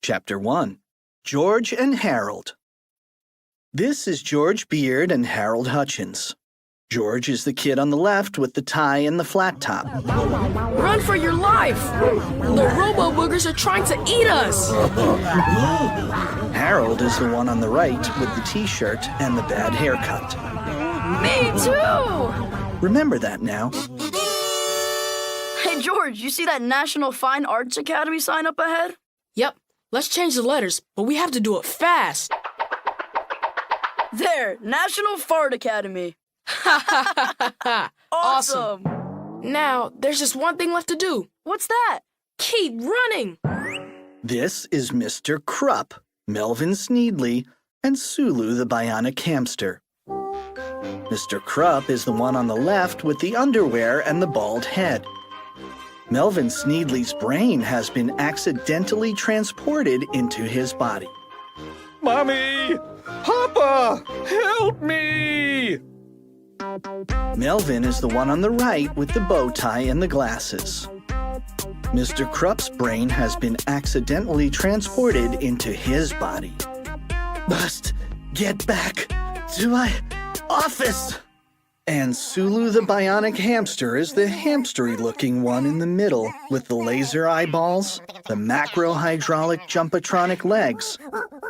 Chapter 1. George and Harold. This is George Beard and Harold Hutchins. George is the kid on the left with the tie and the flat top. Run for your life! The Robo-Boogers are trying to eat us! Harold is the one on the right with the t-shirt and the bad haircut. Me too! Remember that now. Hey, George, you see that National Fine Arts Academy sign up ahead? Yep, let's change the letters, but we have to do it fast. There, National Fart Academy. Awesome! Now, there's just one thing left to do. What's that? Keep running! This is Mr. Krupp, Melvin Sneedley, and Sulu the Bionic Hamster. Mr. Krupp is the one on the left with the underwear and the bald head. Melvin Sneedley's brain has been accidentally transported into his body. Mommy! Papa! Help me! Melvin is the one on the right with the bow tie and the glasses. Mr. Krupp's brain has been accidentally transported into his body. Must get back to my office! And Sulu the Bionic Hamster is the hamstery-looking one in the middle with the laser eyeballs, the macro-hydraulic jumpatronic legs,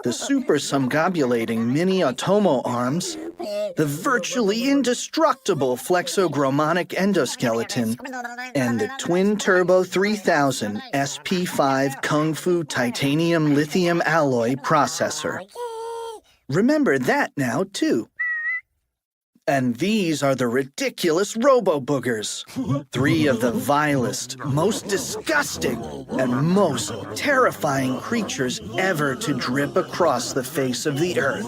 the super-sumgobulating mini-automo arms, the virtually indestructible flexogromonic endoskeleton, and the twin-turbo 3000 SP5 Kung Fu titanium lithium alloy processor. Remember that now, too. And these are the ridiculous Robo-Boogers, 3 of the vilest, most disgusting, and most terrifying creatures ever to drip across the face of the earth.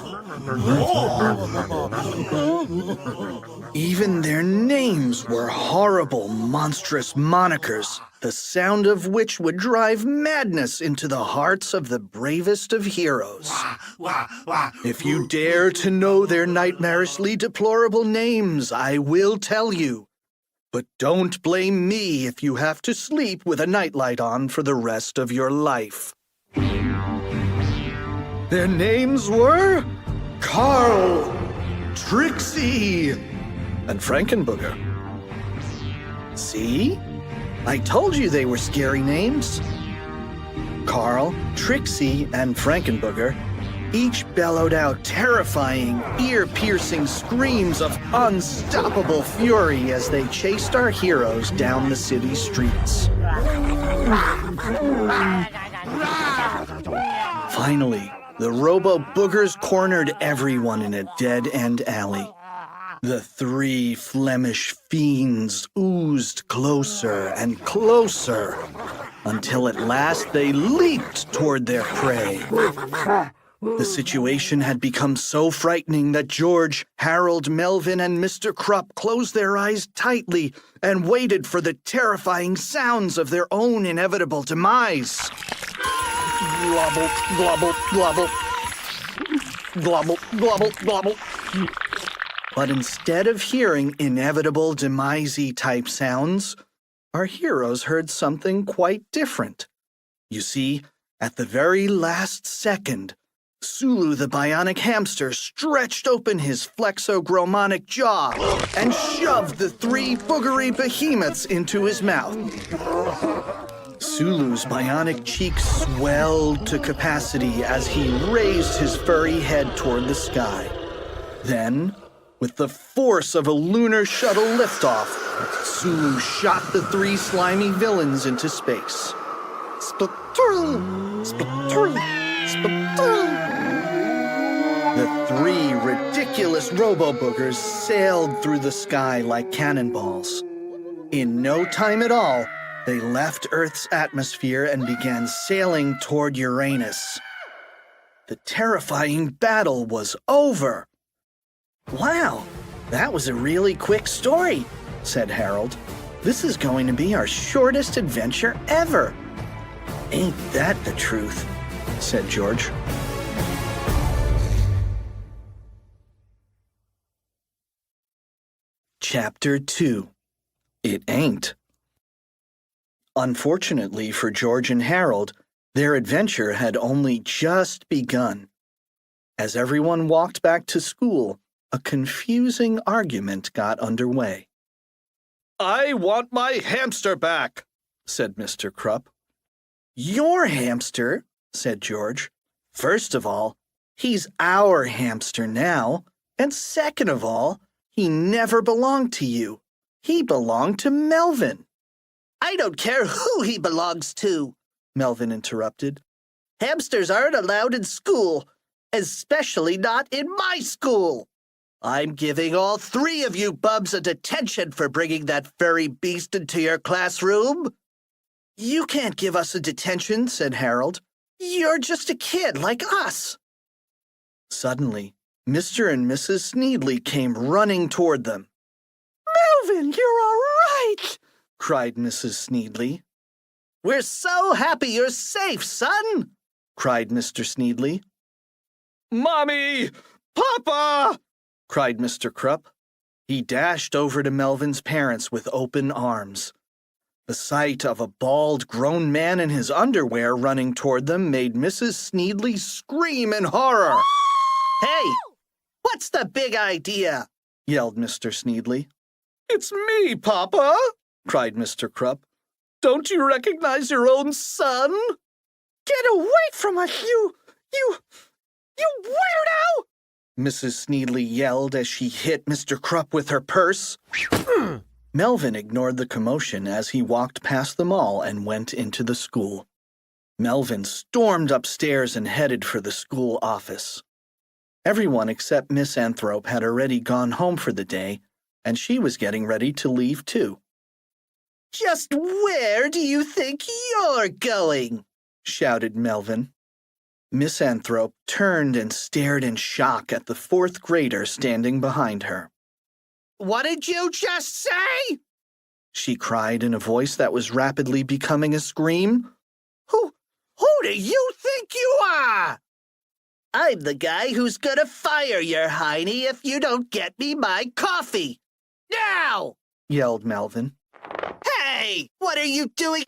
Even their names were horrible, monstrous monikers, the sound of which would drive madness into the hearts of the bravest of heroes. If you dare to know their nightmarishly deplorable names, I will tell you. But don't blame me if you have to sleep with a nightlight on for the rest of your life. Their names were Carl, Trixie, and Frankenbooger. See? I told you they were scary names. Carl, Trixie, and Frankenbooger each bellowed out terrifying, ear-piercing screams of unstoppable fury as they chased our heroes down the city streets. Finally, the Robo-Boogers cornered everyone in a dead-end alley. The 3 Flemish fiends oozed closer and closer until at last they leaped toward their prey. The situation had become so frightening that George, Harold, Melvin, and Mr. Krupp closed their eyes tightly and waited for the terrifying sounds of their own inevitable demise. Globble, globble, globble. Globble, globble, globble. But instead of hearing inevitable demise-y type sounds, our heroes heard something quite different. You see, at the very last second, Sulu the Bionic Hamster stretched open his flexogromonic jaw and shoved the 3 boogery behemoths into his mouth. Sulu's bionic cheeks swelled to capacity as he raised his furry head toward the sky. Then, with the force of a lunar shuttle liftoff, Sulu shot the 3 slimy villains into space. Splatoon! Splatoon! Splatoon! The 3 ridiculous Robo-Boogers sailed through the sky like cannonballs. In no time at all, they left Earth's atmosphere and began sailing toward Uranus. The terrifying battle was over. Wow, that was a really quick story, said Harold. This is going to be our shortest adventure ever. Ain't that the truth, said George. Chapter 2. It ain't. Unfortunately for George and Harold, Their adventure had only just begun. As everyone walked back to school, a confusing argument got underway. I want my hamster back, said Mr. Krupp. Your hamster, said George. First of all, he's our hamster now, and second of all, he never belonged to you. He belonged to Melvin. I don't care who he belongs to, Melvin interrupted. Hamsters aren't allowed in school, especially not in my school. I'm giving all three of you bubs a detention for bringing that furry beast into your classroom. You can't give us a detention, said Harold. You're just a kid like us. Suddenly, Mr. and Mrs. Sneedley came running toward them. Melvin, you're all right, cried Mrs. Sneedley. We're so happy you're safe, son, cried Mr. Sneedley. Mommy! Papa! cried Mr. Krupp. He dashed over to Melvin's parents with open arms. The sight of a bald, grown man in his underwear running toward them made Mrs. Sneedley scream in horror. Hey, what's the big idea? yelled Mr. Sneedley. It's me, Papa, cried Mr. Krupp. Don't you recognize your own son? Get away from us, you weirdo! Mrs. Sneedley yelled as she hit Mr. Krupp with her purse. Melvin ignored the commotion as he walked past them all and went into the school. Melvin stormed upstairs and headed for the school office. Everyone except Miss Anthrope had already gone home for the day, and she was getting ready to leave too. Just where do you think you're going? shouted Melvin. Miss Anthrope turned and stared in shock at the fourth grader standing behind her. What did you just say? she cried in a voice that was rapidly becoming a scream. Who do you think you are? I'm the guy who's gonna fire your hiney if you don't get me my coffee. Now! yelled Melvin. Hey, what are you doing?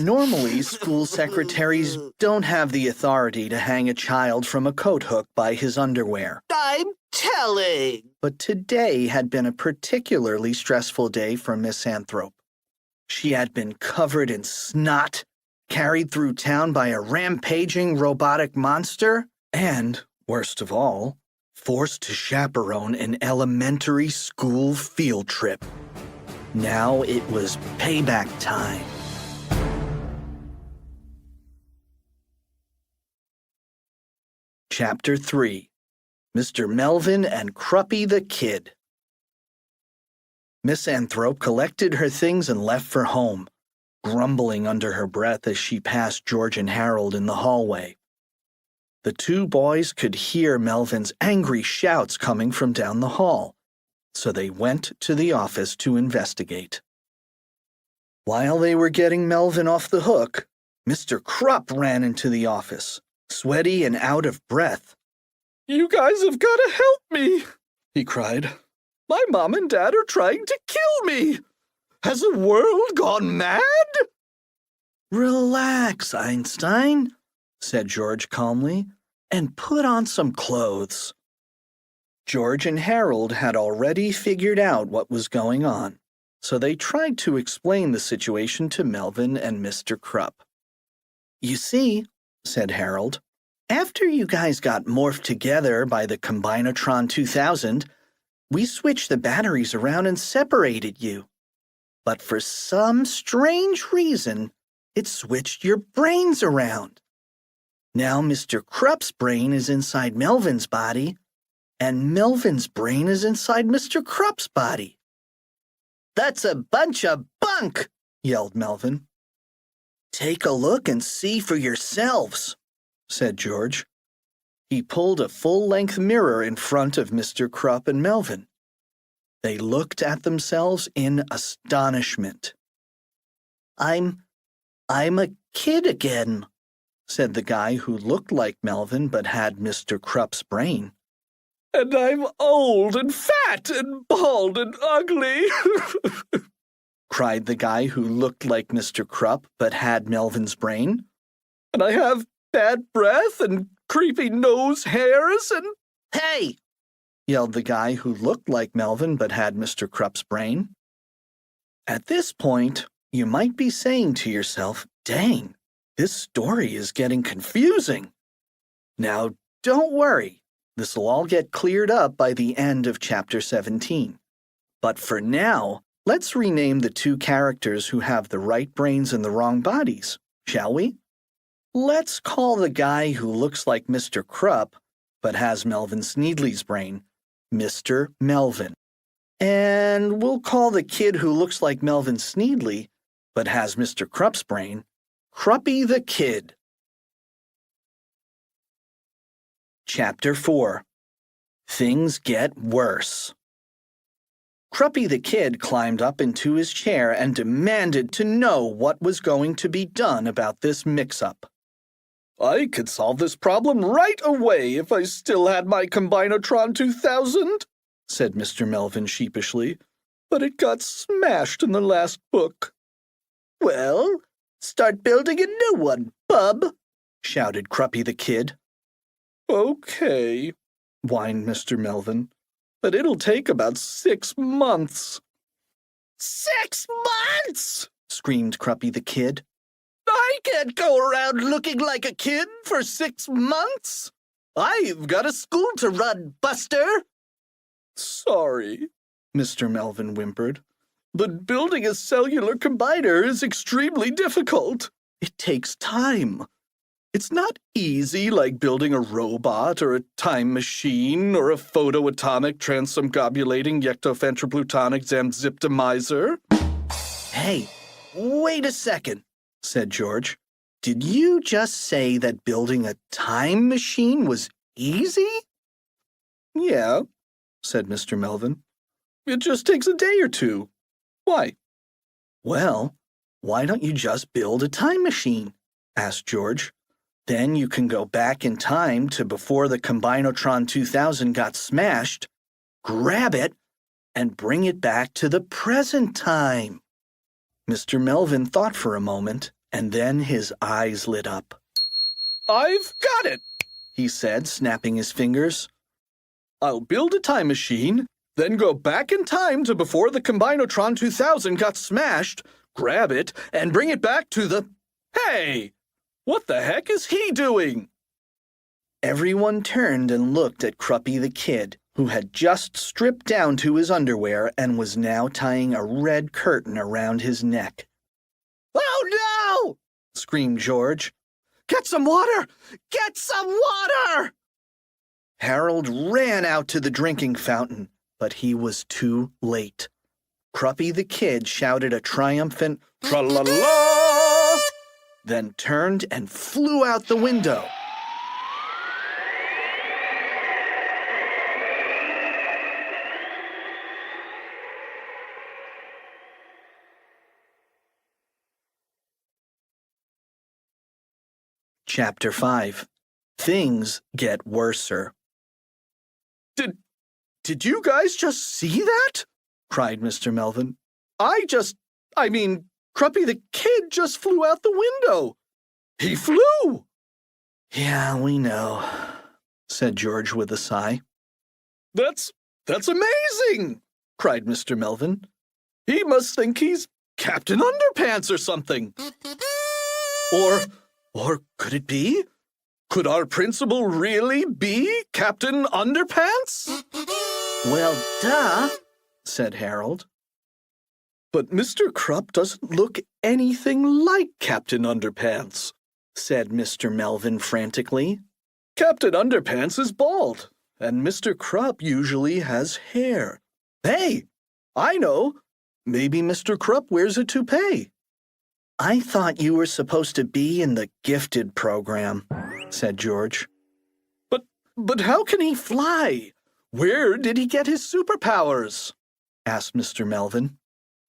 Normally, school secretaries don't have the authority to hang a child from a coat hook by his underwear. I'm telling. But today had been a particularly stressful day for Miss Anthrope. She had been covered in snot, carried through town by a rampaging robotic monster, and, worst of all, forced to chaperone an elementary school field trip. Now it was payback time. Chapter 3. Mr. Melvin and Cruppy the Kid. Miss Anthrope collected her things and left for home, grumbling under her breath as she passed George and Harold in the hallway. The two boys could hear Melvin's angry shouts coming from down the hall, so they went to the office to investigate. While they were getting Melvin off the hook, Mr. Krupp ran into the office, sweaty and out of breath. You guys have got to help me, he cried. My mom and dad are trying to kill me. Has the world gone mad? Relax, Einstein, said George calmly, and put on some clothes. George and Harold had already figured out what was going on, so they tried to explain the situation to Melvin and Mr. Krupp. You see, said Harold, after you guys got morphed together by the Combinatron 2000, we switched the batteries around and separated you. But for some strange reason, it switched your brains around. Now Mr. Krupp's brain is inside Melvin's body, and Melvin's brain is inside Mr. Krupp's body. That's a bunch of bunk, yelled Melvin. Take a look and see for yourselves, said George. He pulled a full-length mirror in front of Mr. Krupp and Melvin. They looked at themselves in astonishment. I'm a kid again, said the guy who looked like Melvin but had Mr. Krupp's brain. And I'm old and fat and bald and ugly, cried the guy who looked like Mr. Krupp but had Melvin's brain. And I have bad breath and creepy nose hairs and... Hey! yelled the guy who looked like Melvin but had Mr. Krupp's brain. At this point, you might be saying to yourself, dang, this story is getting confusing. Now, don't worry. This will all get cleared up by the end of Chapter 17. But for now, let's rename the two characters who have the right brains and the wrong bodies, shall we? Let's call the guy who looks like Mr. Krupp but has Melvin Sneedley's brain, Mr. Melvin. And we'll call the kid who looks like Melvin Sneedley but has Mr. Krupp's brain, Cruppy the Kid. Chapter 4. Things Get Worse. Cruppy the Kid climbed up into his chair and demanded to know what was going to be done about this mix-up. I could solve this problem right away if I still had my Combinotron 2000, said Mr. Melvin sheepishly, but it got smashed in the last book. Well, start building a new one, bub, shouted Cruppy the Kid. Okay, whined Mr. Melvin, but it'll take about 6 months. 6 months! Screamed Cruppy the Kid. I can't go around looking like a kid for 6 months. I've got a school to run, Buster. Sorry, Mr. Melvin whimpered, but building a cellular combiner is extremely difficult. It takes time. It's not easy like building a robot or a time machine or a photoatomic transumgobulating yectofentroplutonic zamziptomizer. Hey, wait a second, said George. Did you just say that building a time machine was easy? Yeah, said Mr. Melvin. It just takes a day or two. Why? Well, why don't you just build a time machine? Asked George. Then you can go back in time to before the Combinotron 2000 got smashed, grab it, and bring it back to the present time. Mr. Melvin thought for a moment, and then his eyes lit up. I've got it, he said, snapping his fingers. I'll build a time machine, then go back in time to before the Combinotron 2000 got smashed, grab it, and bring it back to the... Hey! What the heck is he doing? Everyone turned and looked at Cruppy the Kid, who had just stripped down to his underwear and was now tying a red curtain around his neck. Oh, no! Screamed George. Get some water! Get some water! Harold ran out to the drinking fountain, but he was too late. Cruppy the Kid shouted a triumphant tra-la-la, then turned and flew out the window. Chapter 5. Things Get Worser. Did you guys just see that? Cried Mr. Melvin. Cruppy the Kid just flew out the window. He flew! Yeah, we know, said George with a sigh. That's amazing, cried Mr. Melvin. He must think he's Captain Underpants or something. Or could it be? Could our principal really be Captain Underpants? Well, duh, said Harold. But Mr. Krupp doesn't look anything like Captain Underpants, said Mr. Melvin frantically. Captain Underpants is bald, and Mr. Krupp usually has hair. Hey, I know. Maybe Mr. Krupp wears a toupee. I thought you were supposed to be in the gifted program, said George. But how can he fly? Where did he get his superpowers? Asked Mr. Melvin.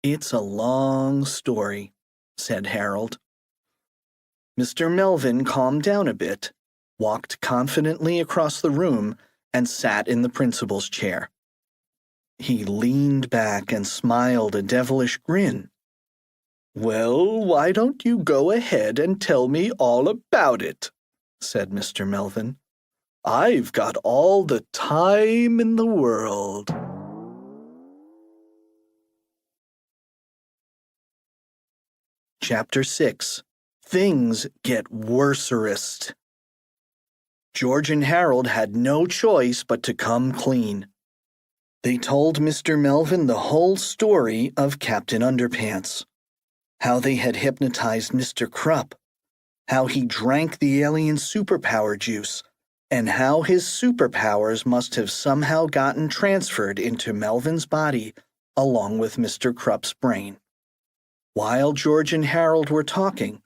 It's a long story, said Harold. Mr. Melvin calmed down a bit, walked confidently across the room, and sat in the principal's chair. He leaned back and smiled a devilish grin. Well, why don't you go ahead and tell me all about it, said Mr. Melvin. I've got all the time in the world. Chapter 6. Things Get Worserest. George and Harold had no choice but to come clean. They told Mr. Melvin the whole story of Captain Underpants. How they had hypnotized Mr. Krupp, how he drank the alien superpower juice, and how his superpowers must have somehow gotten transferred into Melvin's body along with Mr. Krupp's brain. While George and Harold were talking,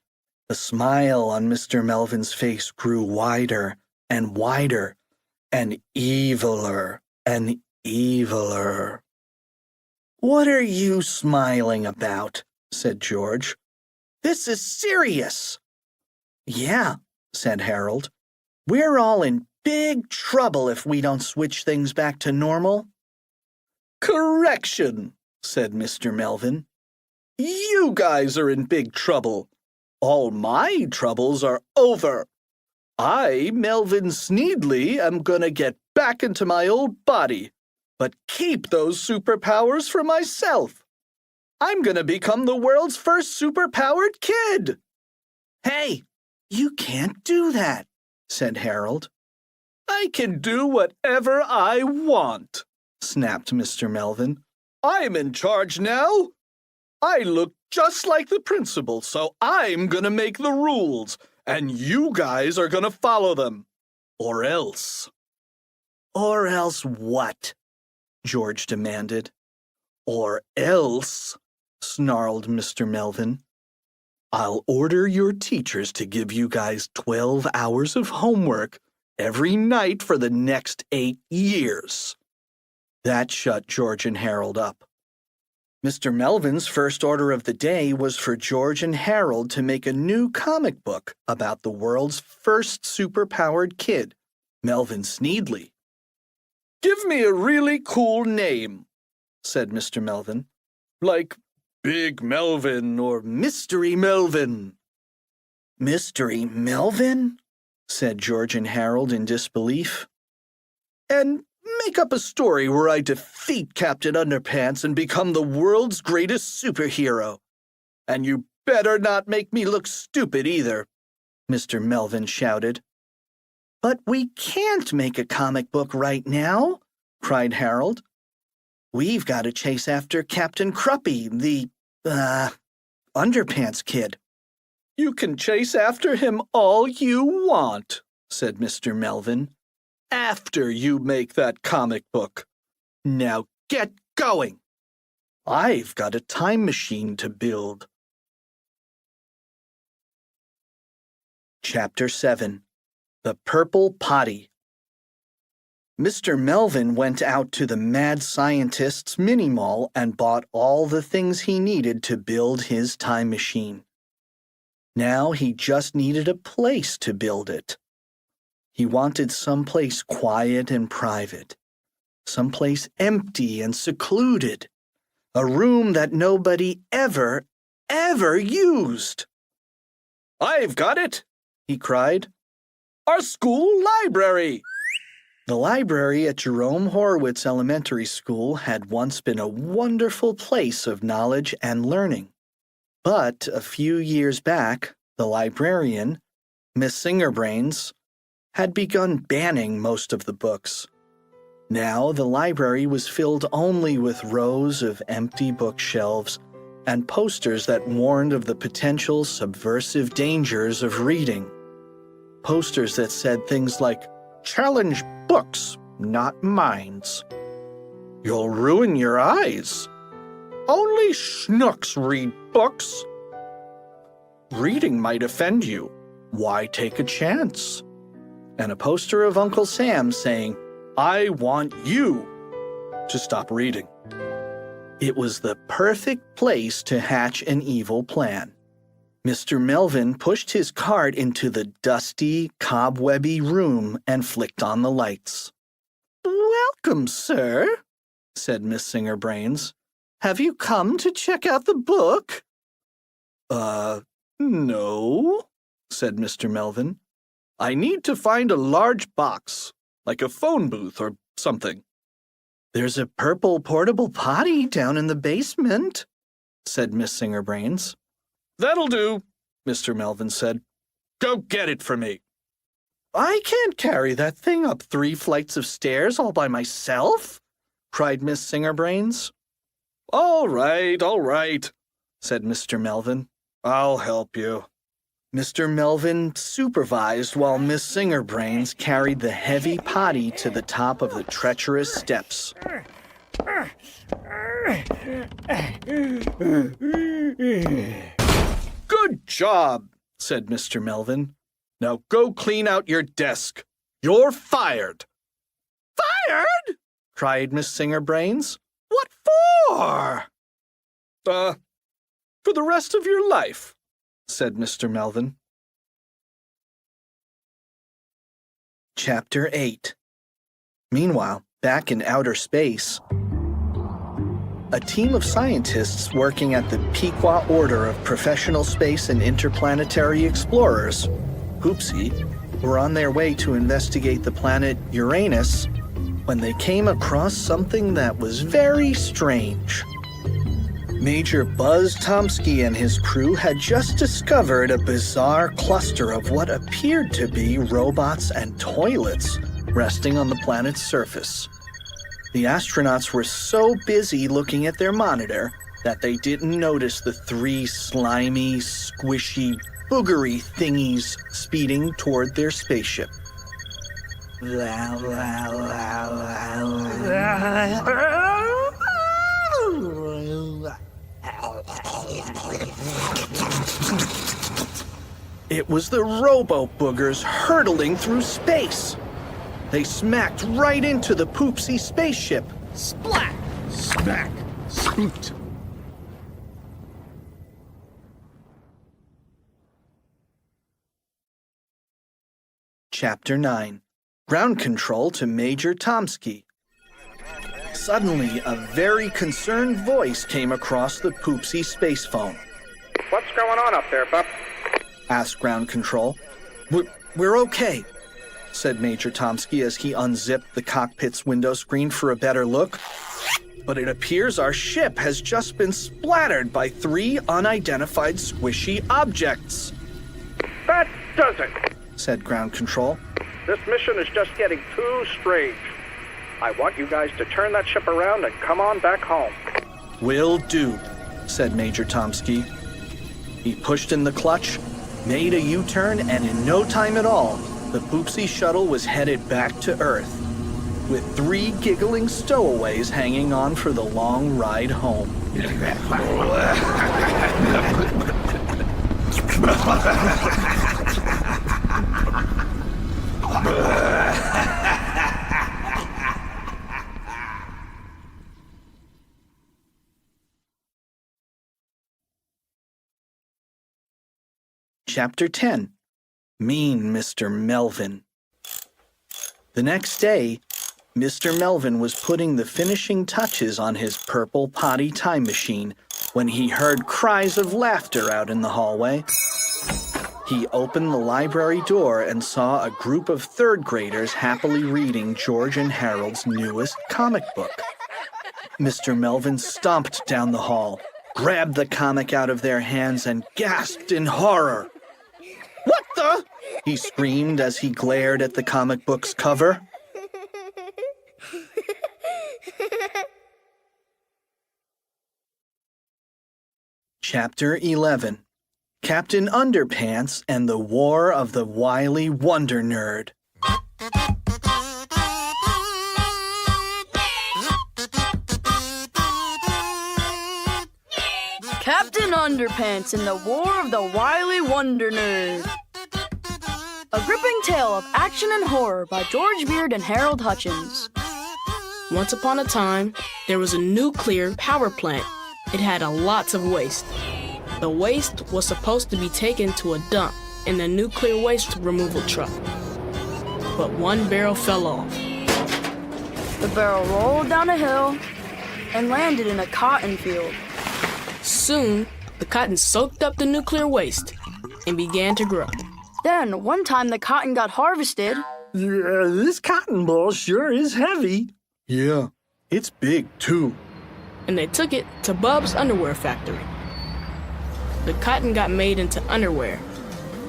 the smile on Mr. Melvin's face grew wider and wider and eviler and eviler. "What are you smiling about?" said George. "This is serious." "Yeah," said Harold. "We're all in big trouble if we don't switch things back to normal." "Correction," said Mr. Melvin. "You guys are in big trouble. All my troubles are over. I, Melvin Sneedley, am gonna get back into my old body, but keep those superpowers for myself. I'm gonna become the world's first superpowered kid." "Hey, you can't do that," said Harold. "I can do whatever I want," snapped Mr. Melvin. "I'm in charge now. I look just like the principal, so I'm gonna make the rules, and you guys are gonna follow them. Or else." "Or else what?" George demanded. "Or else," snarled Mr. Melvin, "I'll order your teachers to give you guys 12 hours of homework every night for the next 8 years. That shut George and Harold up. Mr. Melvin's first order of the day was for George and Harold to make a new comic book about the world's first superpowered kid, Melvin Sneedley. "Give me a really cool name," said Mr. Melvin. "Like Big Melvin or Mystery Melvin." "Mystery Melvin?" said George and Harold in disbelief. "And make up a story where I defeat Captain Underpants and become the world's greatest superhero. And you better not make me look stupid either," Mr. Melvin shouted. "But we can't make a comic book right now," cried Harold. "We've got to chase after Captain Cruppy, the, Underpants kid." "You can chase after him all you want," said Mr. Melvin, "after you make that comic book. Now get going. I've got a time machine to build." Chapter 7. The Purple Potty. Mr. Melvin went out to the Mad Scientist's mini-mall and bought all the things he needed to build his time machine. Now he just needed a place to build it. He wanted someplace quiet and private, someplace empty and secluded, a room that nobody ever used. "I've got it!" he cried. "Our school library!" The library at Jerome Horowitz Elementary School had once been a wonderful place of knowledge and learning. But a few years back, the librarian, Miss Singerbrains, had begun banning most of the books. Now the library was filled only with rows of empty bookshelves and posters that warned of the potential subversive dangers of reading. Posters that said things like, "Challenge books, not minds." "You'll ruin your eyes." "Only schnooks read books." "Reading might offend you. Why take a chance?" And a poster of Uncle Sam saying, "I want you to stop reading." It was the perfect place to hatch an evil plan. Mr. Melvin pushed his cart into the dusty, cobwebby room and flicked on the lights. "Welcome, sir," said Miss Singerbrains. "Have you come to check out the book?" No, said Mr. Melvin. I need to find a large box, like a phone booth or something. There's a purple portable potty down in the basement, said Miss Singerbrains. That'll do, Mr. Melvin said. Go get it for me. I can't carry that thing up 3 flights of stairs all by myself, cried Miss Singerbrains. All right, said Mr. Melvin. I'll help you. Mr. Melvin supervised while Miss Singerbrains carried the heavy potty to the top of the treacherous steps. Good job, said Mr. Melvin. Now go clean out your desk. You're fired. Fired? Cried Miss Singerbrains. What for? For the rest of your life, said Mr. Melvin. Chapter 8. Meanwhile, back in outer space, a team of scientists working at the Pequot Order of Professional Space and Interplanetary Explorers, Poopsie, were on their way to investigate the planet Uranus when they came across something that was very strange. Major Buzz Tomsky and his crew had just discovered a bizarre cluster of what appeared to be robots and toilets resting on the planet's surface. The astronauts were so busy looking at their monitor that they didn't notice the 3 slimy, squishy, boogery thingies speeding toward their spaceship. It was the Robo-Boogers hurtling through space. They smacked right into the Poopsie spaceship. Splat! Smack! Scoot! Chapter 9. Ground Control to Major Tomsky. Suddenly, a very concerned voice came across the Poopsie space phone. What's going on up there, Bup? Asked Ground Control. We're okay, said Major Tomsky as he unzipped the cockpit's window screen for a better look. But it appears our ship has just been splattered by 3 unidentified squishy objects. That does it, said Ground Control. This mission is just getting too strange. I want you guys to turn that ship around and come on back home. Will do, said Major Tomsky. He pushed in the clutch, made a U-turn, and in no time at all, the Poopsie shuttle was headed back to Earth, with 3 giggling stowaways hanging on for the long ride home. Chapter 10. Mean Mr. Melvin. The next day, Mr. Melvin was putting the finishing touches on his purple potty time machine when he heard cries of laughter out in the hallway. He opened the library door and saw a group of 3rd graders happily reading George and Harold's newest comic book. Mr. Melvin stomped down the hall, grabbed the comic out of their hands, and gasped in horror. "What the?" he screamed as he glared at the comic book's cover. Chapter 11. Captain Underpants and the War of the Wily Wonder Nerd. Captain Underpants and the War of the Wily Wonder Nerd. A gripping tale of action and horror by George Beard and Harold Hutchins. Once upon a time, there was a nuclear power plant. It had lots of waste. The waste was supposed to be taken to a dump in a nuclear waste removal truck. But one barrel fell off. The barrel rolled down a hill and landed in a cotton field. Soon, The cotton soaked up the nuclear waste and began to grow. Then, one time the cotton got harvested, This cotton ball sure is heavy. Yeah, it's big, too. And they took it to Bub's underwear factory. The cotton got made into underwear.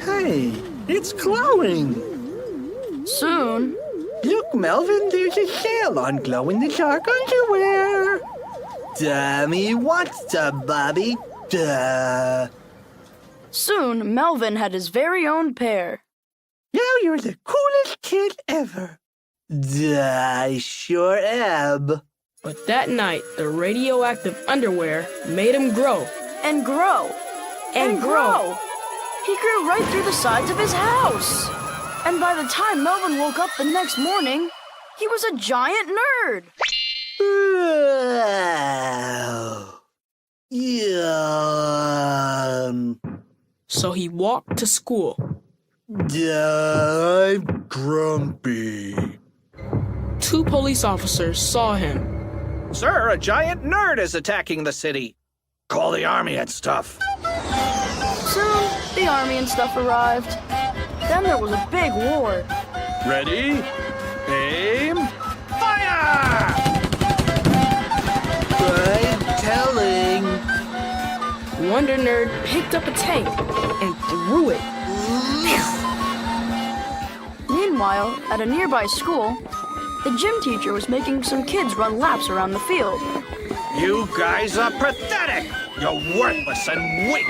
Hey, it's glowing. soon, Look, Melvin, there's a sale on glow-in-the-dark underwear. Dummy wants some, Bobby. Duh. soon Melvin had his very own pair. Now you're the coolest kid ever. I sure am. But that night, the radioactive underwear made him grow. And grow. And grow. He grew right through the sides of his house. And by the time Melvin woke up the next morning, he was a giant nerd. Yum. So he walked to school. I'm grumpy. 2 police officers saw him. Sir, a giant nerd is attacking the city. Call the army and stuff. Soon, the army and stuff arrived. Then there was a big war. Ready? Aim. Fire! I'm telling. Wonder Nerd picked up a tank and threw it. Meanwhile, at a nearby school, the gym teacher was making some kids run laps around the field. You guys are pathetic. You're worthless and weak.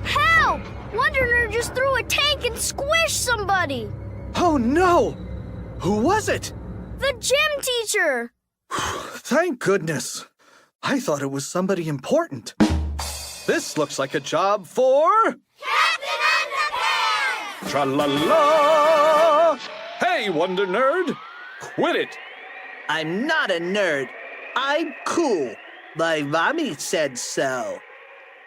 Help! Wonder Nerd just threw a tank and squished somebody. Oh, no! Who was it? The gym teacher. Thank goodness. I thought it was somebody important. This looks like a job for... Captain Underpants! Tra-la-la! Hey, Wonder Nerd! Quit it! I'm not a nerd. I'm cool. My mommy said so.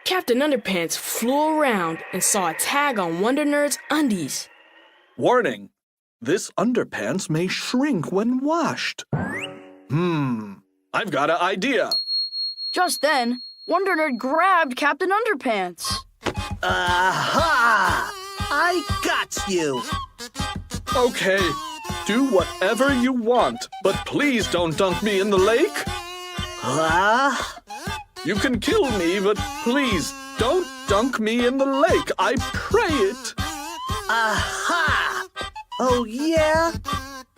Captain Underpants flew around and saw a tag on Wonder Nerd's undies. Warning. This underpants may shrink when washed. I've got an idea. Just then, Wonder Nerd grabbed Captain Underpants. Aha! I got you. Okay, do whatever you want, but please don't dunk me in the lake. Huh? You can kill me, but please don't dunk me in the lake. I pray it. Aha! Oh, yeah?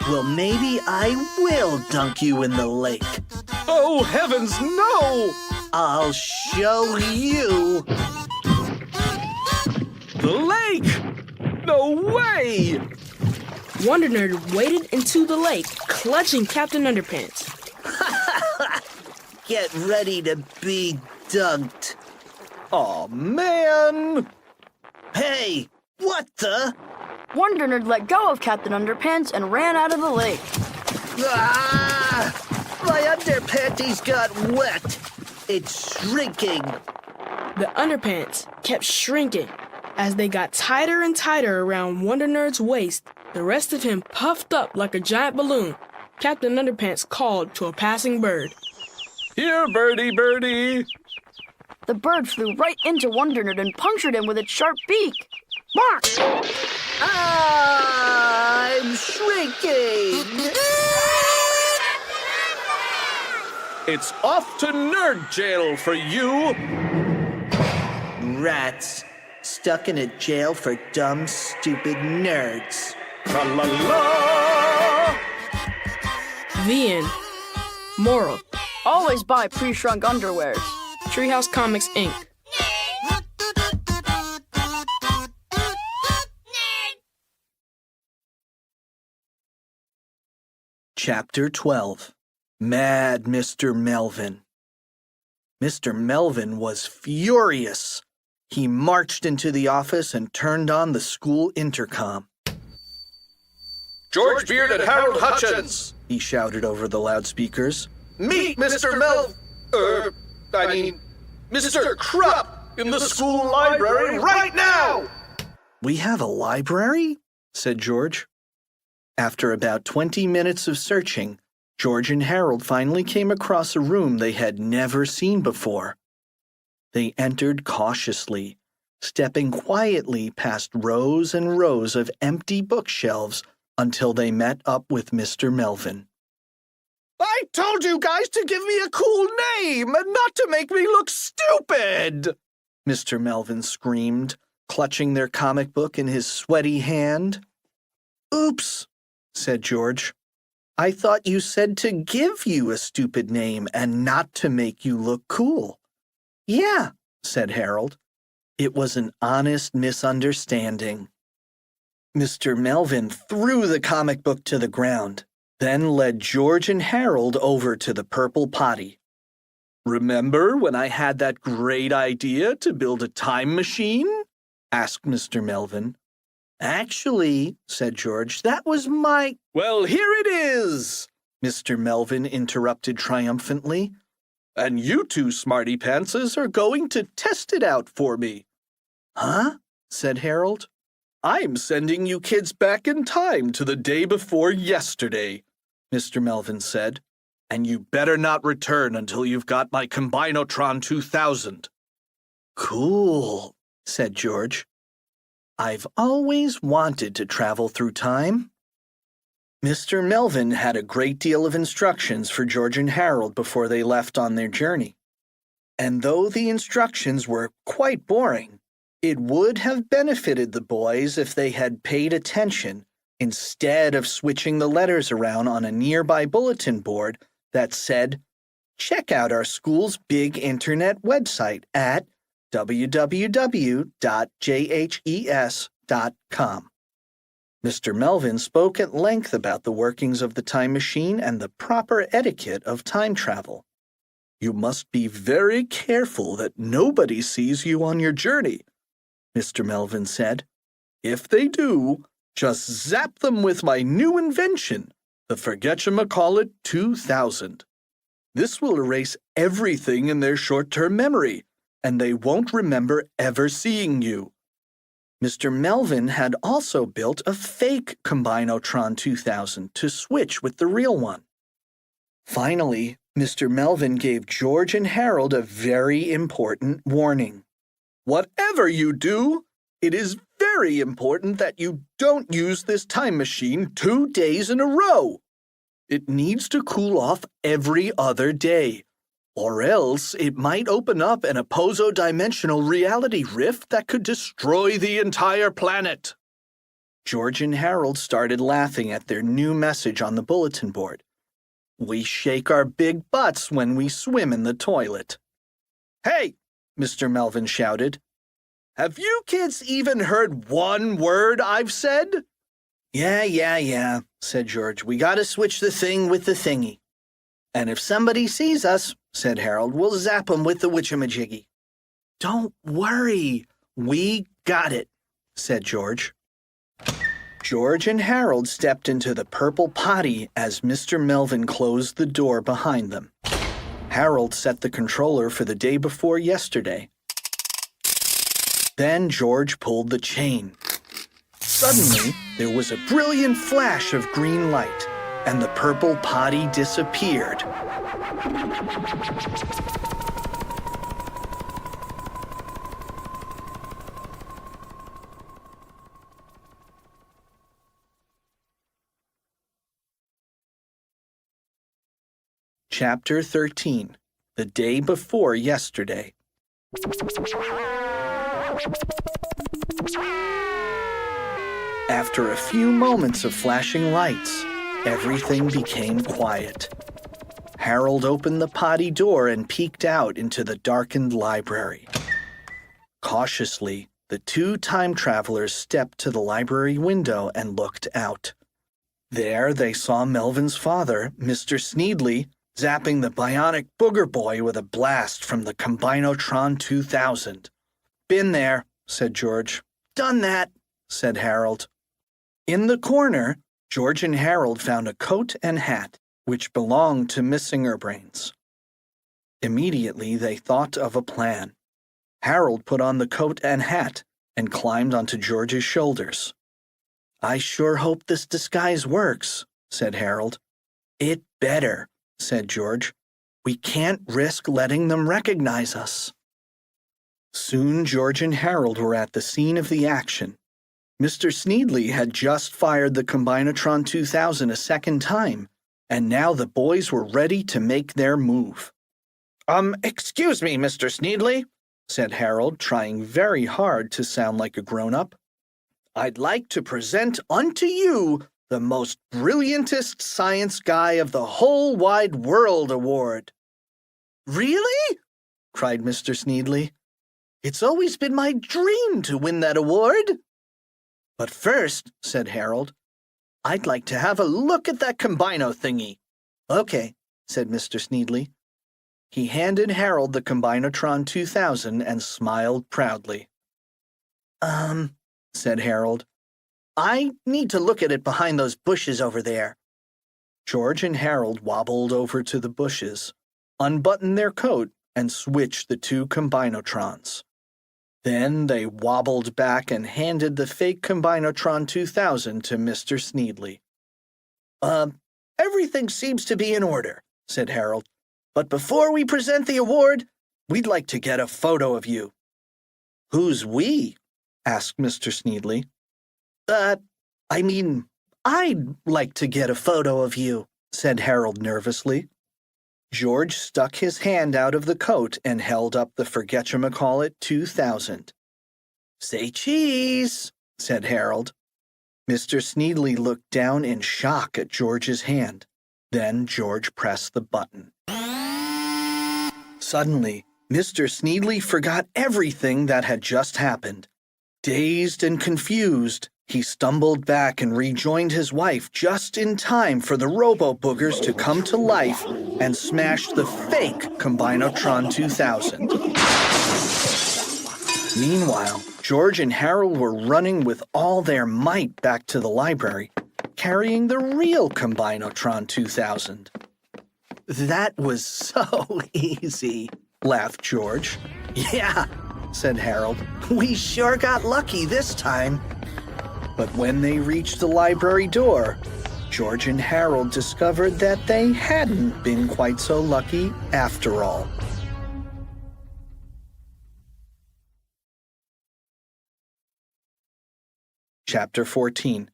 Well, maybe I will dunk you in the lake. Oh, heavens, no! I'll show you. The lake! No way! Wonder Nerd waded into the lake, clutching Captain Underpants. Get ready to be dunked. Aw, man! Hey, what the? Wonder Nerd let go of Captain Underpants and ran out of the lake. Ah! My underpanties got wet. It's shrinking. The underpants kept shrinking. As they got tighter and tighter around Wonder Nerd's waist, the rest of him puffed up like a giant balloon. Captain Underpants called to a passing bird. Here, birdie, birdie. The bird flew right into Wonder Nerd and punctured him with its sharp beak. Bark! I'm shrinking. It's off to nerd jail for you. Rats. Stuck in a jail for dumb, stupid nerds. Tra-la-la! The end. Moral. Always buy pre-shrunk underwears. Treehouse Comics, Inc. Chapter 12. Mad Mr. Melvin. Mr. Melvin was furious. He marched into the office and turned on the school intercom. George Beard and Harold Hutchins. He shouted over the loudspeakers. Meet Mr. Mr. Krupp in the school library right now! We have a library? Said George. After about 20 minutes of searching, George and Harold finally came across a room they had never seen before. They entered cautiously, stepping quietly past rows and rows of empty bookshelves until they met up with Mr. Melvin. I told you guys to give me a cool name and not to make me look stupid! Mr. Melvin screamed, clutching their comic book in his sweaty hand. Oops, said George. I thought you said to give you a stupid name and not to make you look cool. Yeah, said Harold. It was an honest misunderstanding. Mr. Melvin threw the comic book to the ground, then led George and Harold over to the purple potty. Remember when I had that great idea to build a time machine? Asked Mr. Melvin. Actually, said George, that was my— Well, here it is, Mr. Melvin interrupted triumphantly. And you two smarty pantses are going to test it out for me. Huh? Said Harold. I'm sending you kids back in time to the day before yesterday, Mr. Melvin said. And you better not return until you've got my Combinotron 2000. Cool, said George. I've always wanted to travel through time. Mr. Melvin had a great deal of instructions for George and Harold before they left on their journey. And though the instructions were quite boring, it would have benefited the boys if they had paid attention instead of switching the letters around on a nearby bulletin board that said, check out our school's big internet website at www.jhes.com. Mr. Melvin spoke at length about the workings of the time machine and the proper etiquette of time travel. You must be very careful that nobody sees you on your journey, Mr. Melvin said. If they do, just zap them with my new invention, the Forgetchemcallit 2000. This will erase everything in their short-term memory, and they won't remember ever seeing you. Mr. Melvin had also built a fake Combinotron 2000 to switch with the real one. Finally, Mr. Melvin gave George and Harold a very important warning. Whatever you do, it is very important that you don't use this time machine 2 days in a row. It needs to cool off every other day, or else it might open up an opposodimensional reality rift that could destroy the entire planet. George and Harold started laughing at their new message on the bulletin board. We shake our big butts when we swim in the toilet. Hey, Mr. Melvin shouted. Have you kids even heard one word I've said? Yeah, said George. We gotta switch the thing with the thingy. And if somebody sees us, said Harold, we'll zap 'em with the witchamajiggy. Don't worry, we got it, said George. George and Harold stepped into the purple potty as Mr. Melvin closed the door behind them. Harold set the controller for the day before yesterday. Then George pulled the chain. Suddenly, there was a brilliant flash of green light, and the purple potty disappeared. Chapter 13. The Day Before Yesterday. After a few moments of flashing lights, everything became quiet. Harold opened the potty door and peeked out into the darkened library. Cautiously, the two time travelers stepped to the library window and looked out. There they saw Melvin's father, Mr. Sneedly, zapping the Bionic Booger Boy with a blast from the Combinotron 2000. Been there, said George. Done that, said Harold. In the corner, George and Harold found a coat and hat, which belonged to Missinger Brains. Immediately, they thought of a plan. Harold put on the coat and hat and climbed onto George's shoulders. I sure hope this disguise works, said Harold. It better, said George. We can't risk letting them recognize us. Soon George and Harold were at the scene of the action. Mr. Sneedly had just fired the Combinatron 2000 a second time, and now the boys were ready to make their move. Excuse me, Mr. Sneedly, said Harold, trying very hard to sound like a grown-up. I'd like to present unto you the most brilliantest science guy of the whole wide world award. Really? Cried Mr. Sneedly. It's always been my dream to win that award. But first, said Harold, I'd like to have a look at that Combino thingy. Okay, said Mr. Sneedly. He handed Harold the Combinatron 2000 and smiled proudly. Said Harold. I need to look at it behind those bushes over there. George and Harold wobbled over to the bushes, unbuttoned their coat, and switched the two Combinotrons. Then they wobbled back and handed the fake Combinotron 2000 to Mr. Sneedly. Everything seems to be in order, said Harold. But before we present the award, we'd like to get a photo of you. Who's we? Asked Mr. Sneedly. I'd like to get a photo of you, said Harold nervously. George stuck his hand out of the coat and held up the Forgetchemcallit 2000. Say cheese, said Harold. Mr. Sneedly looked down in shock at George's hand. Then George pressed the button. Suddenly, Mr. Sneedly forgot everything that had just happened. Dazed and confused, he stumbled back and rejoined his wife just in time for the Robo-Boogers to come to life and smash the fake Combinotron 2000. Meanwhile, George and Harold were running with all their might back to the library, carrying the real Combinotron 2000. That was so easy, laughed George. Yeah, said Harold. We sure got lucky this time. But when they reached the library door, George and Harold discovered that they hadn't been quite so lucky after all. Chapter 14.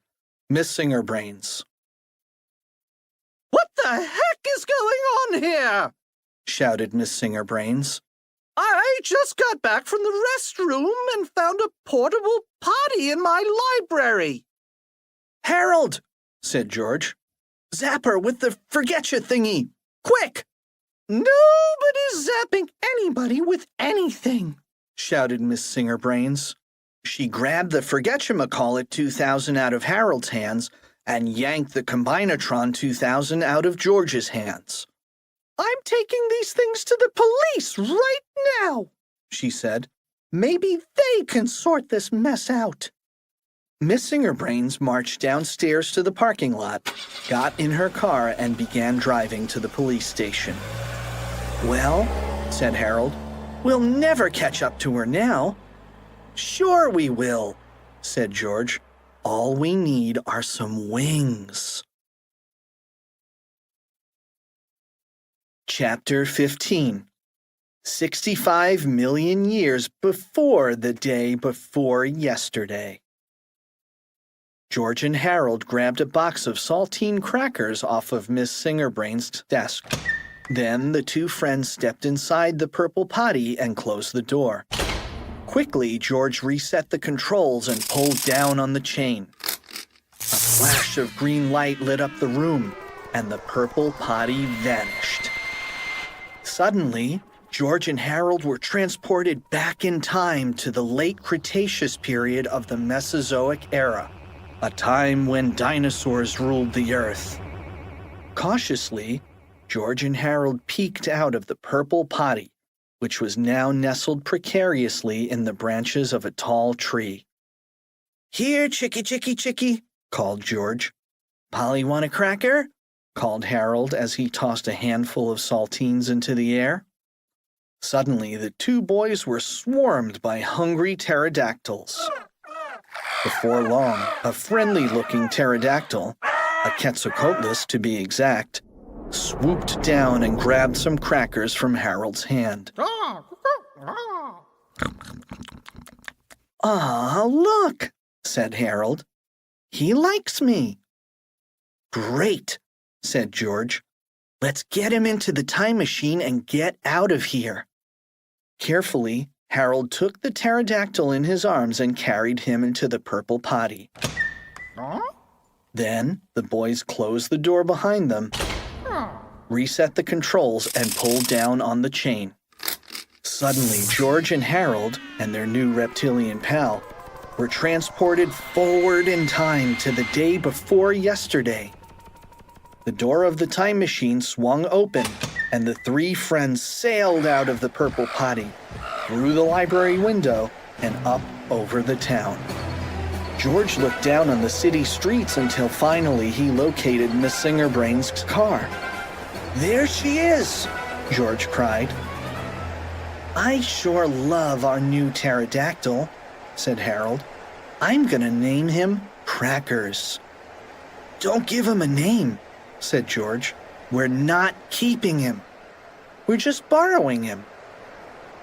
Miss Singerbrains. What the heck is going on here? Shouted Miss Singerbrains. I just got back from the restroom and found a portable potty in my library. Harold, said George. Zap her with the forgetcha thingy. Quick! Nobody's zapping anybody with anything, shouted Miss Singerbrains. She grabbed the Forgetchemcallit 2000 out of Harold's hands and yanked the Combinatron 2000 out of George's hands. I'm taking these things to the police right now, she said. Maybe they can sort this mess out. Miss Singerbrains marched downstairs to the parking lot, got in her car, and began driving to the police station. Well, said Harold, we'll never catch up to her now. Sure we will, said George. All we need are some wings. Chapter 15. 65 million years before the day before yesterday. George and Harold grabbed a box of saltine crackers off of Miss Singerbrains' desk. Then the two friends stepped inside the purple potty and closed the door. Quickly, George reset the controls and pulled down on the chain. A flash of green light lit up the room, and the purple potty vanished. Suddenly, George and Harold were transported back in time to the late Cretaceous period of the Mesozoic era, a time when dinosaurs ruled the Earth. Cautiously, George and Harold peeked out of the purple potty, which was now nestled precariously in the branches of a tall tree. Here, chickie, chickie, chickie, called George. Polly, want a cracker? Called Harold as he tossed a handful of saltines into the air. Suddenly, the two boys were swarmed by hungry pterodactyls. Before long, a friendly-looking pterodactyl, a Quetzalcoatlus to be exact, swooped down and grabbed some crackers from Harold's hand. "Ah, look," said Harold. "He likes me." "Great," said George. "Let's get him into the time machine and get out of here." Carefully, Harold took the pterodactyl in his arms and carried him into the purple potty. Then the boys closed the door behind them, reset the controls, and pulled down on the chain. Suddenly, George and Harold and their new reptilian pal were transported forward in time to the day before yesterday. The door of the time machine swung open, and the three friends sailed out of the purple potty, through the library window, and up over the town. George looked down on the city streets until finally he located Miss Singerbrain's car. "There she is!" George cried. "I sure love our new pterodactyl," said Harold. "I'm gonna name him Crackers." "Don't give him a name," said George. "We're not keeping him. We're just borrowing him."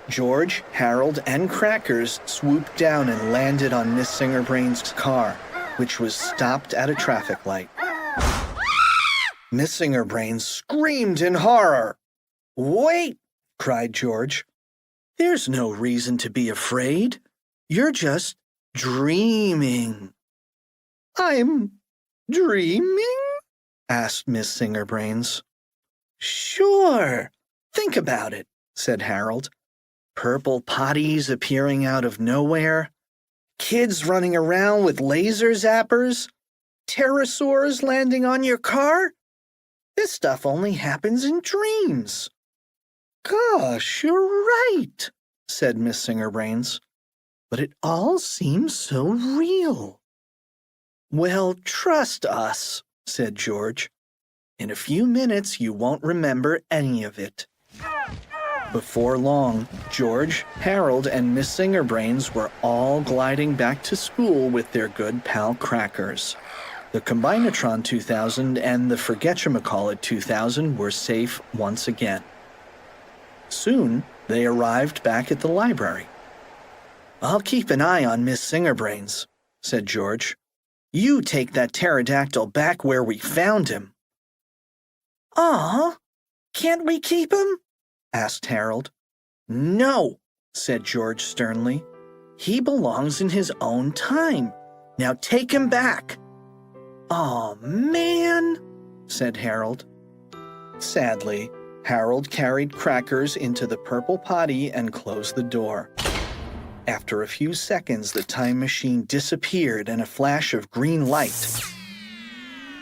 George, Harold, and Crackers swooped down and landed on Miss Singerbrain's car, which was stopped at a traffic light. Miss Singerbrain screamed in horror. "Wait!" cried George. "There's no reason to be afraid. You're just dreaming." "I'm dreaming?" asked Miss Singerbrains. "Sure. Think about it," said Harold. "Purple potties appearing out of nowhere, kids running around with laser zappers, pterosaurs landing on your car. This stuff only happens in dreams." "Gosh, you're right," said Miss Singerbrains. "But it all seems so real." "Well, trust us," said George. "In a few minutes you won't remember any of it." Before long, George, Harold, and Miss Singerbrains were all gliding back to school with their good pal Crackers. The Combinatron 2000 and the Forgetchamacallit 2000 were safe once again. Soon, they arrived back at the library. "I'll keep an eye on Miss Singerbrains," said George. "You take that pterodactyl back where we found him." "Aw, can't we keep him?" asked Harold. "No," said George sternly. "He belongs in his own time. Now take him back." "Aw, man," said Harold. Sadly, Harold carried Crackers into the purple potty and closed the door. After a few seconds, the time machine disappeared in a flash of green light.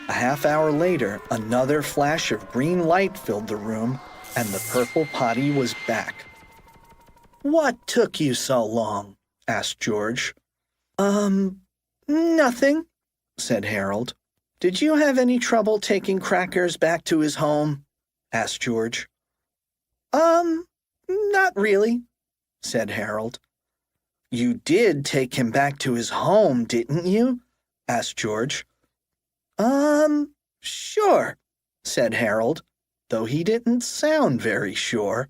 A half hour later, another flash of green light filled the room, and the purple potty was back. "What took you so long?" asked George. Nothing," said Harold. "Did you have any trouble taking Crackers back to his home?" asked George. Not really," said Harold. "You did take him back to his home, didn't you?" asked George. Sure," said Harold, though he didn't sound very sure.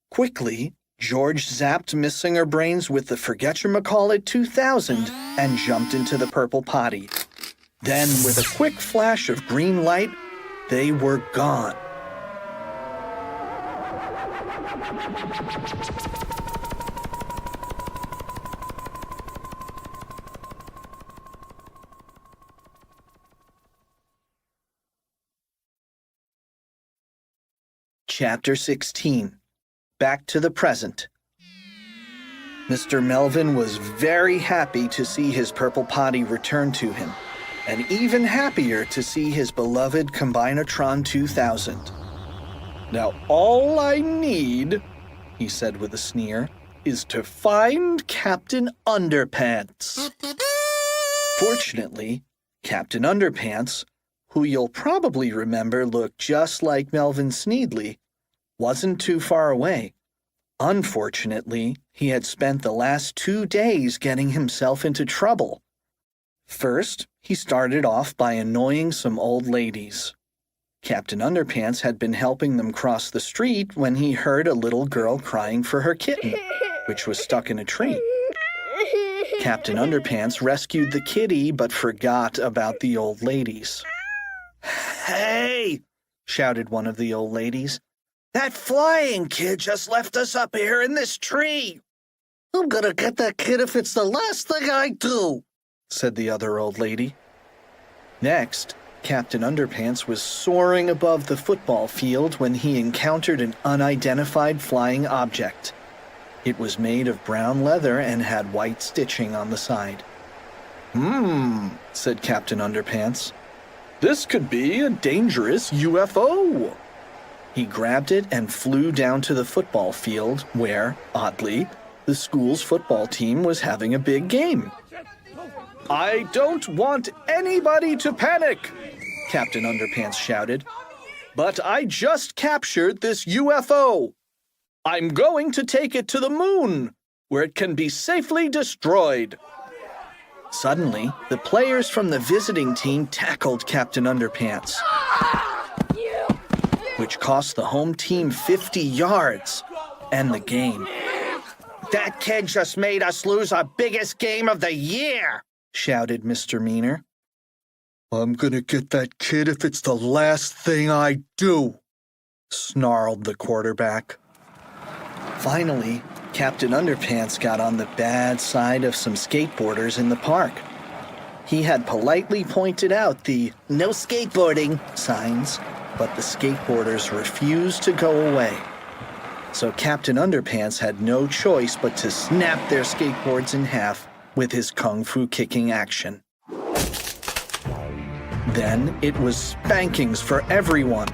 Quickly, George zapped Miss Singerbrains with the Forgetchamacallit 2000 and jumped into the purple potty. Then, with a quick flash of green light, they were gone. Chapter 16. Back to the Present. Mr. Melvin was very happy to see his purple potty return to him, and even happier to see his beloved Combinatron 2000. "Now all I need," he said with a sneer, "is to find Captain Underpants." Fortunately, Captain Underpants, who you'll probably remember looked just like Melvin Sneedley, wasn't too far away. Unfortunately, he had spent the last 2 days getting himself into trouble. First, he started off by annoying some old ladies. Captain Underpants had been helping them cross the street when he heard a little girl crying for her kitten, which was stuck in a tree. Captain Underpants rescued the kitty but forgot about the old ladies. Hey! shouted one of the old ladies. That flying kid just left us up here in this tree. I'm gonna get that kid if it's the last thing I do, said the other old lady. Next, Captain Underpants was soaring above the football field when he encountered an unidentified flying object. It was made of brown leather and had white stitching on the side. Said Captain Underpants. This could be a dangerous UFO. He grabbed it and flew down to the football field where, oddly, the school's football team was having a big game. I don't want anybody to panic, Captain Underpants shouted. But I just captured this UFO. I'm going to take it to the moon, where it can be safely destroyed. Suddenly, the players from the visiting team tackled Captain Underpants, which cost the home team 50 yards and the game. That kid just made us lose our biggest game of the year, shouted Mr. Meaner. I'm gonna get that kid if it's the last thing I do, snarled the quarterback. Finally, Captain Underpants got on the bad side of some skateboarders in the park. He had politely pointed out the "no skateboarding" signs, but the skateboarders refused to go away. So Captain Underpants had no choice but to snap their skateboards in half with his kung fu kicking action. Then it was spankings for everyone.